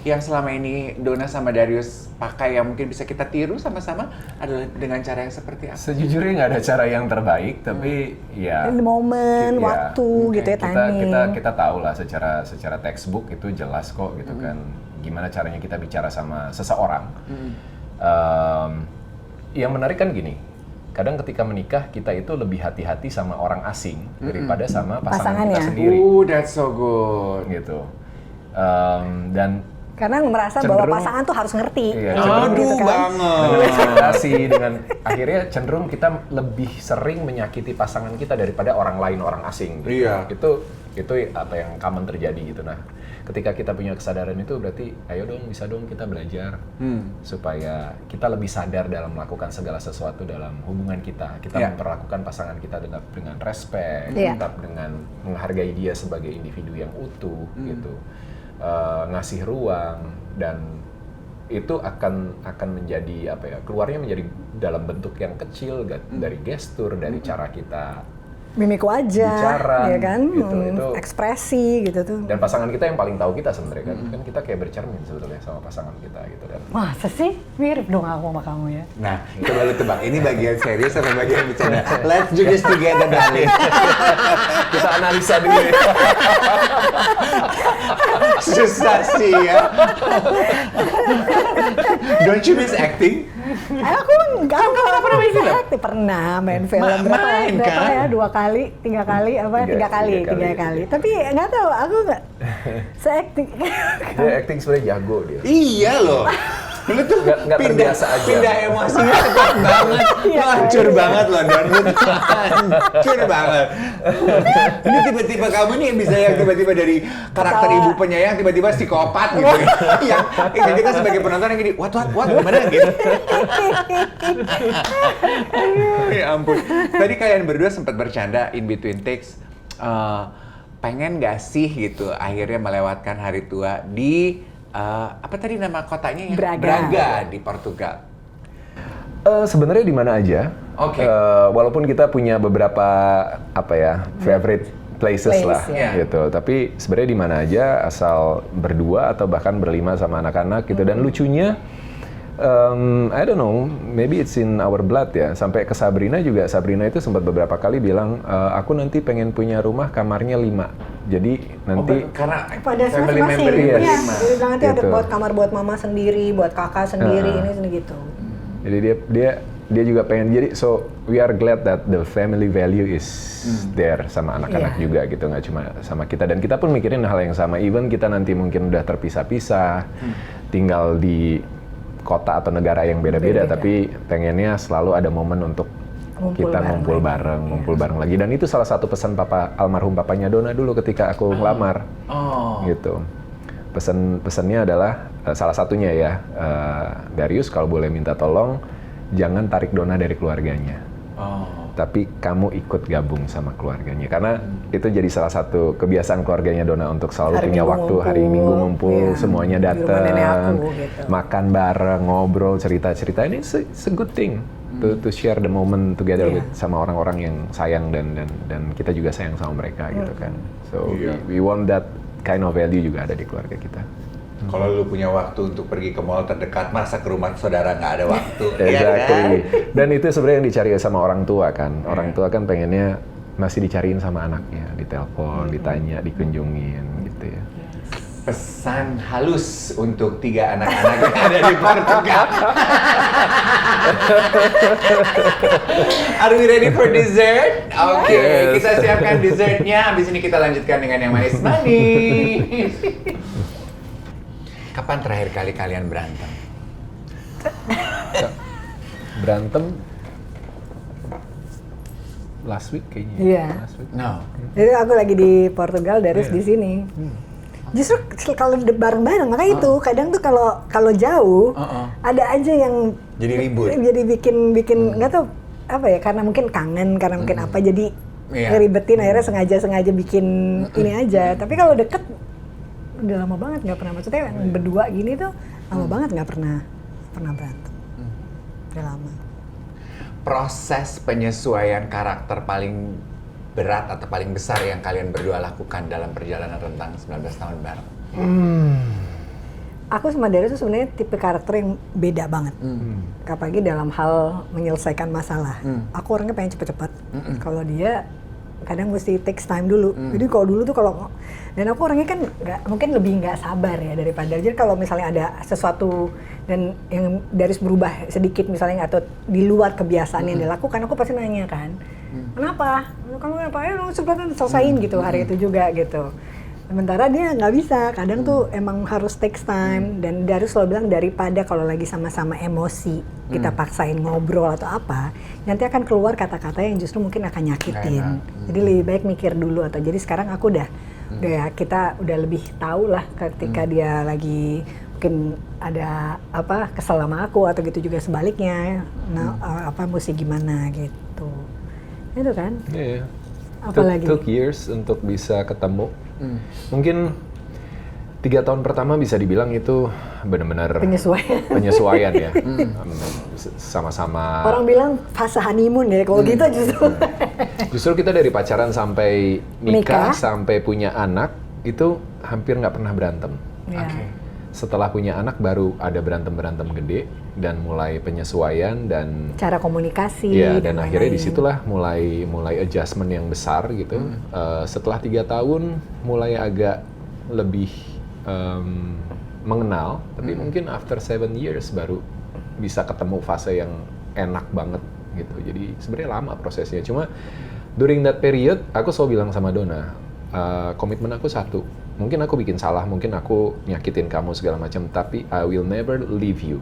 Speaker 3: yang selama ini Dona sama Darius pakai yang mungkin bisa kita tiru sama-sama adalah dengan cara yang seperti apa?
Speaker 2: Sejujurnya nggak ada cara yang terbaik, tapi ya
Speaker 1: momen, waktu gitu ya, timing.
Speaker 2: Kita tahu lah secara textbook itu jelas kok gitu kan. Gimana caranya kita bicara sama seseorang. Yang menarik kan gini, kadang ketika menikah kita itu lebih hati-hati sama orang asing daripada sama pasangan kita sendiri.
Speaker 3: That's so good.
Speaker 2: Gitu. Dan
Speaker 1: karena merasa bahwa pasangan tuh harus ngerti.
Speaker 3: Aduh banget.
Speaker 2: Dengan ekspektasi, dengan akhirnya cenderung kita lebih sering menyakiti pasangan kita daripada orang lain, orang asing. Gitu.
Speaker 3: Iya.
Speaker 2: Itu apa yang common terjadi gitu. Nah, ketika kita punya kesadaran itu berarti ayo dong bisa dong kita belajar supaya kita lebih sadar dalam melakukan segala sesuatu dalam hubungan kita. Kita memperlakukan pasangan kita dengan respect, tetap dengan menghargai dia sebagai individu yang utuh gitu. ngasih ruang, dan itu akan menjadi apa ya, keluarnya menjadi dalam bentuk yang kecil, dari gestur, dari cara kita
Speaker 1: mimik wajah,
Speaker 2: bicara,
Speaker 1: ya kan,
Speaker 2: itu
Speaker 1: ekspresi gitu tuh.
Speaker 2: Dan pasangan kita yang paling tahu kita sebenarnya kan kita kayak bercermin sebetulnya sama pasangan kita gitu kan.
Speaker 1: Masa sih? Mirip dong aku sama kamu ya.
Speaker 3: Nah, coba lu tebak, ini bagian serius atau bagian bercanda? Let's do this together, darling.
Speaker 2: Kita analisa dulu ya.
Speaker 3: Susah sih ya. Don't you miss acting?
Speaker 1: Aku enggak pernah main film. Pernah main film
Speaker 3: Main
Speaker 1: berapa
Speaker 3: kan?
Speaker 1: ya, 2 kali, 3 kali,
Speaker 2: Tiga
Speaker 1: tiga kali. Tapi nggak tahu, aku nggak se-acting.
Speaker 2: Dia acting sebenarnya jago dia.
Speaker 3: Iya loh. Lu tuh
Speaker 2: Nggak terbiasa aja.
Speaker 3: Pindah emosinya cepat banget. Lu hancur banget loh, Don. Lu tuh hancur banget. Ini tiba-tiba kamu nih bisa yang tiba-tiba dari karakter ibu penyayang tiba-tiba psikopat gitu. Yang kita sebagai penonton yang gini, what, gimana gitu. Ya ampun. Tadi kalian berdua sempat bercanda in between takes. Pengen gak sih gitu akhirnya melewatkan hari tua di apa tadi nama kotanya? Braga di Portugal.
Speaker 2: Sebenarnya di mana aja.
Speaker 3: Oke.
Speaker 2: Walaupun kita punya beberapa apa ya, favorite places lah gitu. Tapi sebenarnya di mana aja, asal berdua atau bahkan berlima sama anak-anak gitu. Dan lucunya I don't know, maybe it's in our blood ya. Sampai ke Sabrina juga, Sabrina itu sempat beberapa kali bilang, aku nanti pengen punya rumah kamarnya 5. Jadi nanti
Speaker 3: karena
Speaker 1: pada
Speaker 3: family
Speaker 1: masing-masing,
Speaker 3: member
Speaker 1: ya.
Speaker 3: lima.
Speaker 1: Jadi nanti ada
Speaker 2: Gitu.
Speaker 1: buat kamar buat mama sendiri, buat kakak sendiri, ini gitu.
Speaker 2: Jadi dia juga pengen, jadi so we are glad that the family value is there sama anak-anak juga gitu, nggak cuma sama kita. Dan kita pun mikirin hal yang sama, even kita nanti mungkin udah terpisah-pisah, tinggal di kota atau negara yang beda-beda, tapi pengennya selalu ada momen untuk kita ngumpul bareng lagi. Dan itu salah satu pesan almarhum papanya Donna dulu ketika aku ngelamar. Gitu. Pesannya adalah salah satunya ya, Darius kalau boleh minta tolong jangan tarik Donna dari keluarganya. Tapi kamu ikut gabung sama keluarganya, karena itu jadi salah satu kebiasaan keluarganya Donna untuk selalu punya waktu hari Minggu ngumpul, semuanya datang,
Speaker 1: gitu.
Speaker 2: Makan bareng, ngobrol, cerita-cerita. Ini it's a good thing to share the moment together with sama orang-orang yang sayang dan kita juga sayang sama mereka gitu kan. So we want that kind of value juga ada di keluarga kita.
Speaker 3: Kalau lu punya waktu untuk pergi ke mall terdekat, masa ke rumah saudara nggak ada waktu.
Speaker 2: Exactly. Dan itu sebenarnya yang dicari sama orang tua kan. Orang tua kan pengennya masih dicariin sama anaknya, ditelepon, ditanya, dikunjungin gitu ya.
Speaker 3: Pesan halus untuk 3 anak-anak yang ada di Portugal. Are we ready for dessert? Oke, kita siapkan dessertnya. Habis ini kita lanjutkan dengan yang manis-manis. Kapan terakhir kali kalian berantem?
Speaker 2: Berantem last week kayaknya.
Speaker 1: Iya.
Speaker 2: Last week.
Speaker 3: No.
Speaker 1: Jadi aku lagi di Portugal, Darius di sini. Justru kalau bareng-bareng, makanya itu kadang tuh kalau jauh ada aja yang
Speaker 3: Jadi ribut.
Speaker 1: Jadi bikin nggak tahu apa ya, karena mungkin kangen, karena mungkin apa, jadi ngeribetin, akhirnya sengaja bikin ini aja. Tapi kalau deket udah lama banget nggak pernah, maksudnya yang berdua gini tuh lama banget nggak pernah berantem. Udah lama.
Speaker 3: Proses penyesuaian karakter paling berat atau paling besar yang kalian berdua lakukan dalam perjalanan rentang 19 tahun bareng?
Speaker 1: Aku sama Darius tuh sebenarnya tipe karakter yang beda banget. Apalagi dalam hal menyelesaikan masalah. Aku orangnya pengen cepet-cepet. Kalau dia kadang mesti takes time dulu. Jadi kalau dulu tuh dan aku orangnya kan mungkin lebih nggak sabar ya daripada. Jadi kalau misalnya ada sesuatu dan yang Darius berubah sedikit misalnya atau di luar kebiasaan yang dilakukan, aku pasti nanya kan, kenapa? Kamu ngapain? Sebenarnya selesaiin gitu hari itu juga gitu. Sementara dia nggak bisa, kadang tuh emang harus takes time. Dan Darius selalu bilang daripada kalau lagi sama-sama emosi kita paksain ngobrol atau apa, nanti akan keluar kata-kata yang justru mungkin akan nyakitin. Jadi lebih baik mikir dulu. Atau jadi sekarang aku kita udah lebih tahu lah ketika dia lagi mungkin ada apa kesel sama aku atau gitu juga sebaliknya. Mesti gimana gitu. Itu kan?
Speaker 2: Iya.
Speaker 1: Apalagi?
Speaker 2: Took years untuk bisa ketemu. Mungkin 3 tahun pertama bisa dibilang itu benar-benar penyesuaian ya. Sama-sama.
Speaker 1: Orang bilang fase honeymoon ya, kalau gitu justru.
Speaker 2: Justru kita dari pacaran sampai nikah, sampai punya anak, itu hampir nggak pernah berantem.
Speaker 1: Ya.
Speaker 2: Setelah punya anak baru ada berantem-berantem gede, dan mulai penyesuaian dan
Speaker 1: cara komunikasi.
Speaker 2: Ya, dan akhirnya disitulah mulai adjustment yang besar gitu. Setelah 3 tahun mulai agak lebih mengenal, tapi mungkin after 7 years baru bisa ketemu fase yang enak banget gitu. Jadi sebenarnya lama prosesnya. Cuma during that period, aku selalu bilang sama Donna, komitmen aku satu. Mungkin aku bikin salah, mungkin aku nyakitin kamu segala macam, tapi I will never leave you.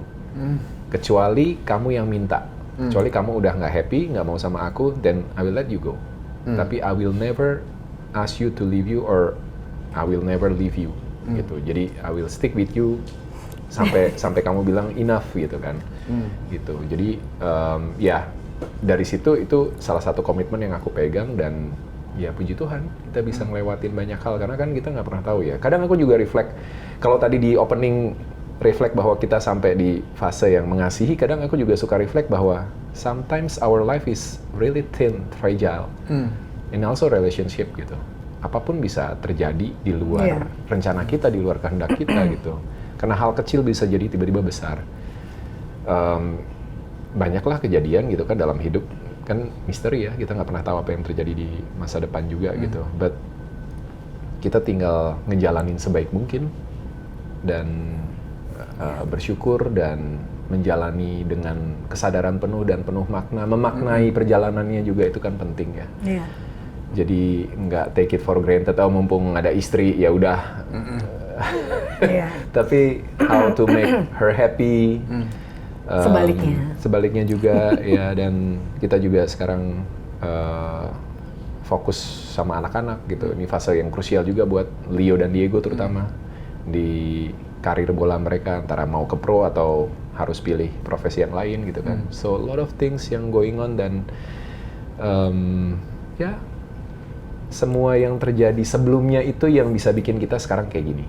Speaker 2: Kecuali kamu yang minta. Kecuali kamu udah nggak happy, nggak mau sama aku, then I will let you go. Tapi I will never ask you to leave you or I will never leave you. Gitu. Jadi I will stick with you sampai kamu bilang enough gitu kan. Gitu. Jadi ya dari situ itu salah satu komitmen yang aku pegang, dan ya puji Tuhan kita bisa ngelewatin banyak hal karena kan kita nggak pernah tahu ya. Kadang aku juga reflect, kalau tadi di opening reflect bahwa kita sampai di fase yang mengasihi, kadang aku juga suka reflect bahwa sometimes our life is really thin, fragile, and also relationship gitu. Apapun bisa terjadi di luar rencana kita, di luar kehendak kita gitu. Karena hal kecil bisa jadi tiba-tiba besar. Banyaklah kejadian gitu kan dalam hidup, kan misteri ya, kita nggak pernah tahu apa yang terjadi di masa depan juga gitu. But kita tinggal ngejalanin sebaik mungkin dan bersyukur dan menjalani dengan kesadaran penuh dan penuh makna, memaknai perjalanannya juga itu kan penting ya. Jadi nggak take it for granted, atau mumpung ada istri ya udah. Tapi how to make her happy. Sebaliknya juga ya, dan kita juga sekarang fokus sama anak-anak gitu. Ini fase yang krusial juga buat Leo dan Diego terutama di karir bola mereka, antara mau ke pro atau harus pilih profesi yang lain gitu kan. So a lot of things yang going on, dan ya semua yang terjadi sebelumnya itu yang bisa bikin kita sekarang kayak gini.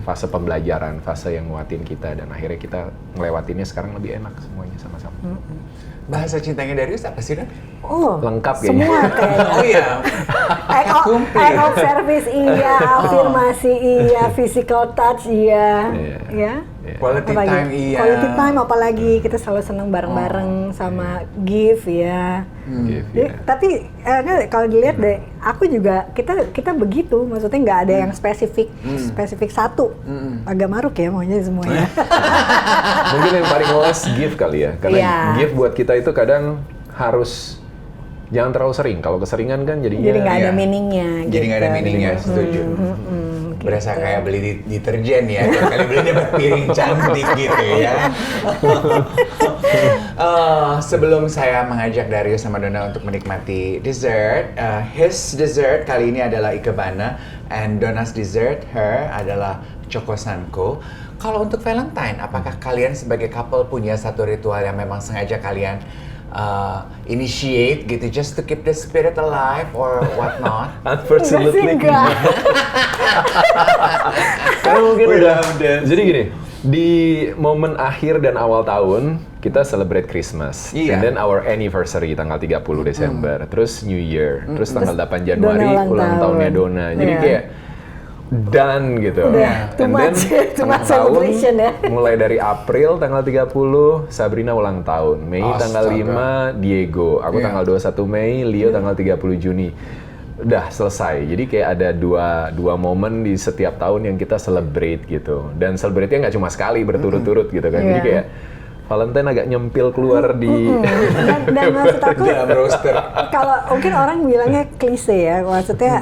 Speaker 2: Fase pembelajaran, fase yang nguatin kita, dan akhirnya kita ngelewatinnya sekarang lebih enak semuanya sama-sama.
Speaker 3: Bahasa cintanya Darius apa sih, Dan?
Speaker 1: Oh,
Speaker 2: lengkap kayaknya.
Speaker 1: Semua kayaknya.
Speaker 3: Oh iya.
Speaker 1: Act of service iya, afirmasi iya, physical touch iya. Ya.
Speaker 3: Quality time iya.
Speaker 1: Quality time apalagi kita selalu seneng bareng-bareng sama give ya. Tapi kalau dilihat deh, aku juga kita begitu, maksudnya nggak ada yang spesifik satu. Agak maruk ya maunya semuanya.
Speaker 2: Mungkin yang paling less give kali ya, karena give buat kita itu kadang harus jangan terlalu sering. Kalau keseringan kan jadinya
Speaker 1: jadi nggak ada meaningnya.
Speaker 3: Jadi nggak ada meaningnya, setuju. Berasa kayak beli deterjen ya, kali beli dapat piring cantik gitu ya. Sebelum saya mengajak Darius sama Donna untuk menikmati dessert, his dessert kali ini adalah Ikebana, and Donna's dessert, her, adalah Choco Sanko. Kalau untuk Valentine, apakah kalian sebagai couple punya satu ritual yang memang sengaja kalian initiate gitu, just to keep the spirit alive or whatnot?
Speaker 2: Unfortunately karena mungkin udah. Jadi gini, di momen akhir dan awal tahun kita celebrate Christmas, and then our anniversary tanggal 30 Desember, terus New Year, terus tanggal 8 Januari ulang tahunnya Donna. Jadi kayak done gitu.
Speaker 1: And then tengah tahun
Speaker 2: mulai dari April tanggal 30 Sabrina ulang tahun, Mei tanggal 5 Diego, aku tanggal 21 Mei, Leo tanggal 30 Juni. Udah selesai. Jadi kayak ada dua momen di setiap tahun yang kita celebrate gitu. Dan celebrate-nya nggak cuma sekali berturut-turut gitu kan. Jadi kayak Valentine agak nyempil keluar di
Speaker 1: dan maksud aku kalau mungkin orang bilangnya klise ya, maksudnya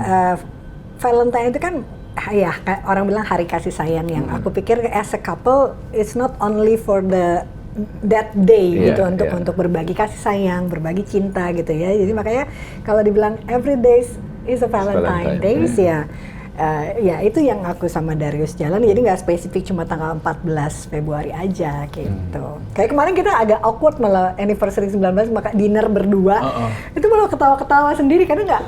Speaker 1: Valentine itu kan ya orang bilang hari kasih sayang, yang aku pikir as a couple it's not only for that day gitu, untuk berbagi kasih sayang, berbagi cinta gitu ya. Jadi makanya kalau dibilang every day is a Valentine days ya. Ya itu yang aku sama Darius jalan, jadi nggak spesifik cuma tanggal 14 Februari aja gitu. Kayak kemarin kita agak awkward malah anniversary 19 maka dinner berdua. Itu malah ketawa-ketawa sendiri karena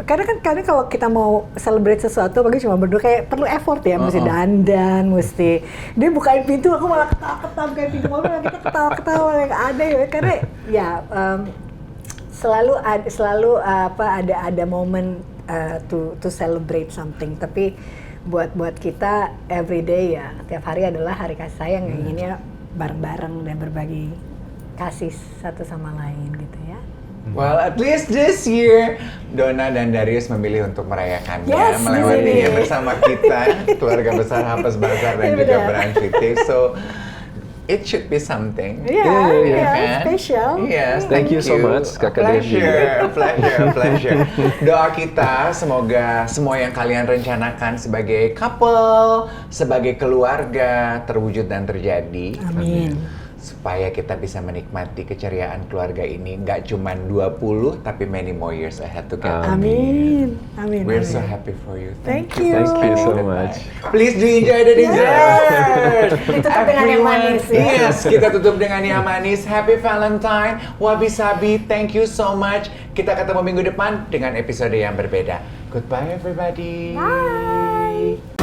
Speaker 1: karena kalau kita mau celebrate sesuatu apalagi cuma berdua kayak perlu effort ya, mesti dandan, mesti dia bukain pintu aku malah ketawa-ketawa bukain pintu mobil kita ketawa-ketawa yang ada ya karena ya selalu ada momen to celebrate something, tapi buat kita everyday ya tiap hari adalah hari kasih sayang yang inginnya bareng-bareng dan berbagi kasih satu sama lain gitu ya.
Speaker 3: Well, at least this year Donna dan Darius memilih untuk merayakannya,
Speaker 1: Yes,
Speaker 3: melewatinya
Speaker 1: ini.
Speaker 3: bersama kita, keluarga besar Hapas Bazaar dan juga
Speaker 1: Benar.
Speaker 3: Brunch with Dave. So it should be something.
Speaker 1: Iya, special.
Speaker 3: Yes,
Speaker 2: Thank you so much, Kakak Devi.
Speaker 3: Pleasure. Doa kita semoga semua yang kalian rencanakan sebagai couple, sebagai keluarga terwujud dan terjadi.
Speaker 1: Amin.
Speaker 3: Supaya kita bisa menikmati keceriaan keluarga ini nggak cuma 20 tapi many more years ahead together.
Speaker 1: Amin.
Speaker 3: We're so happy for you.
Speaker 1: Thank you.
Speaker 2: Thank you so
Speaker 3: Goodbye.
Speaker 2: much.
Speaker 3: Please do enjoy the dessert.
Speaker 1: Ditutup dengan yang manis ya.
Speaker 3: Yes, kita tutup dengan yang manis. Happy Valentine. Wabi sabi. Thank you so much. Kita ketemu minggu depan dengan episode yang berbeda. Goodbye everybody.
Speaker 1: Bye.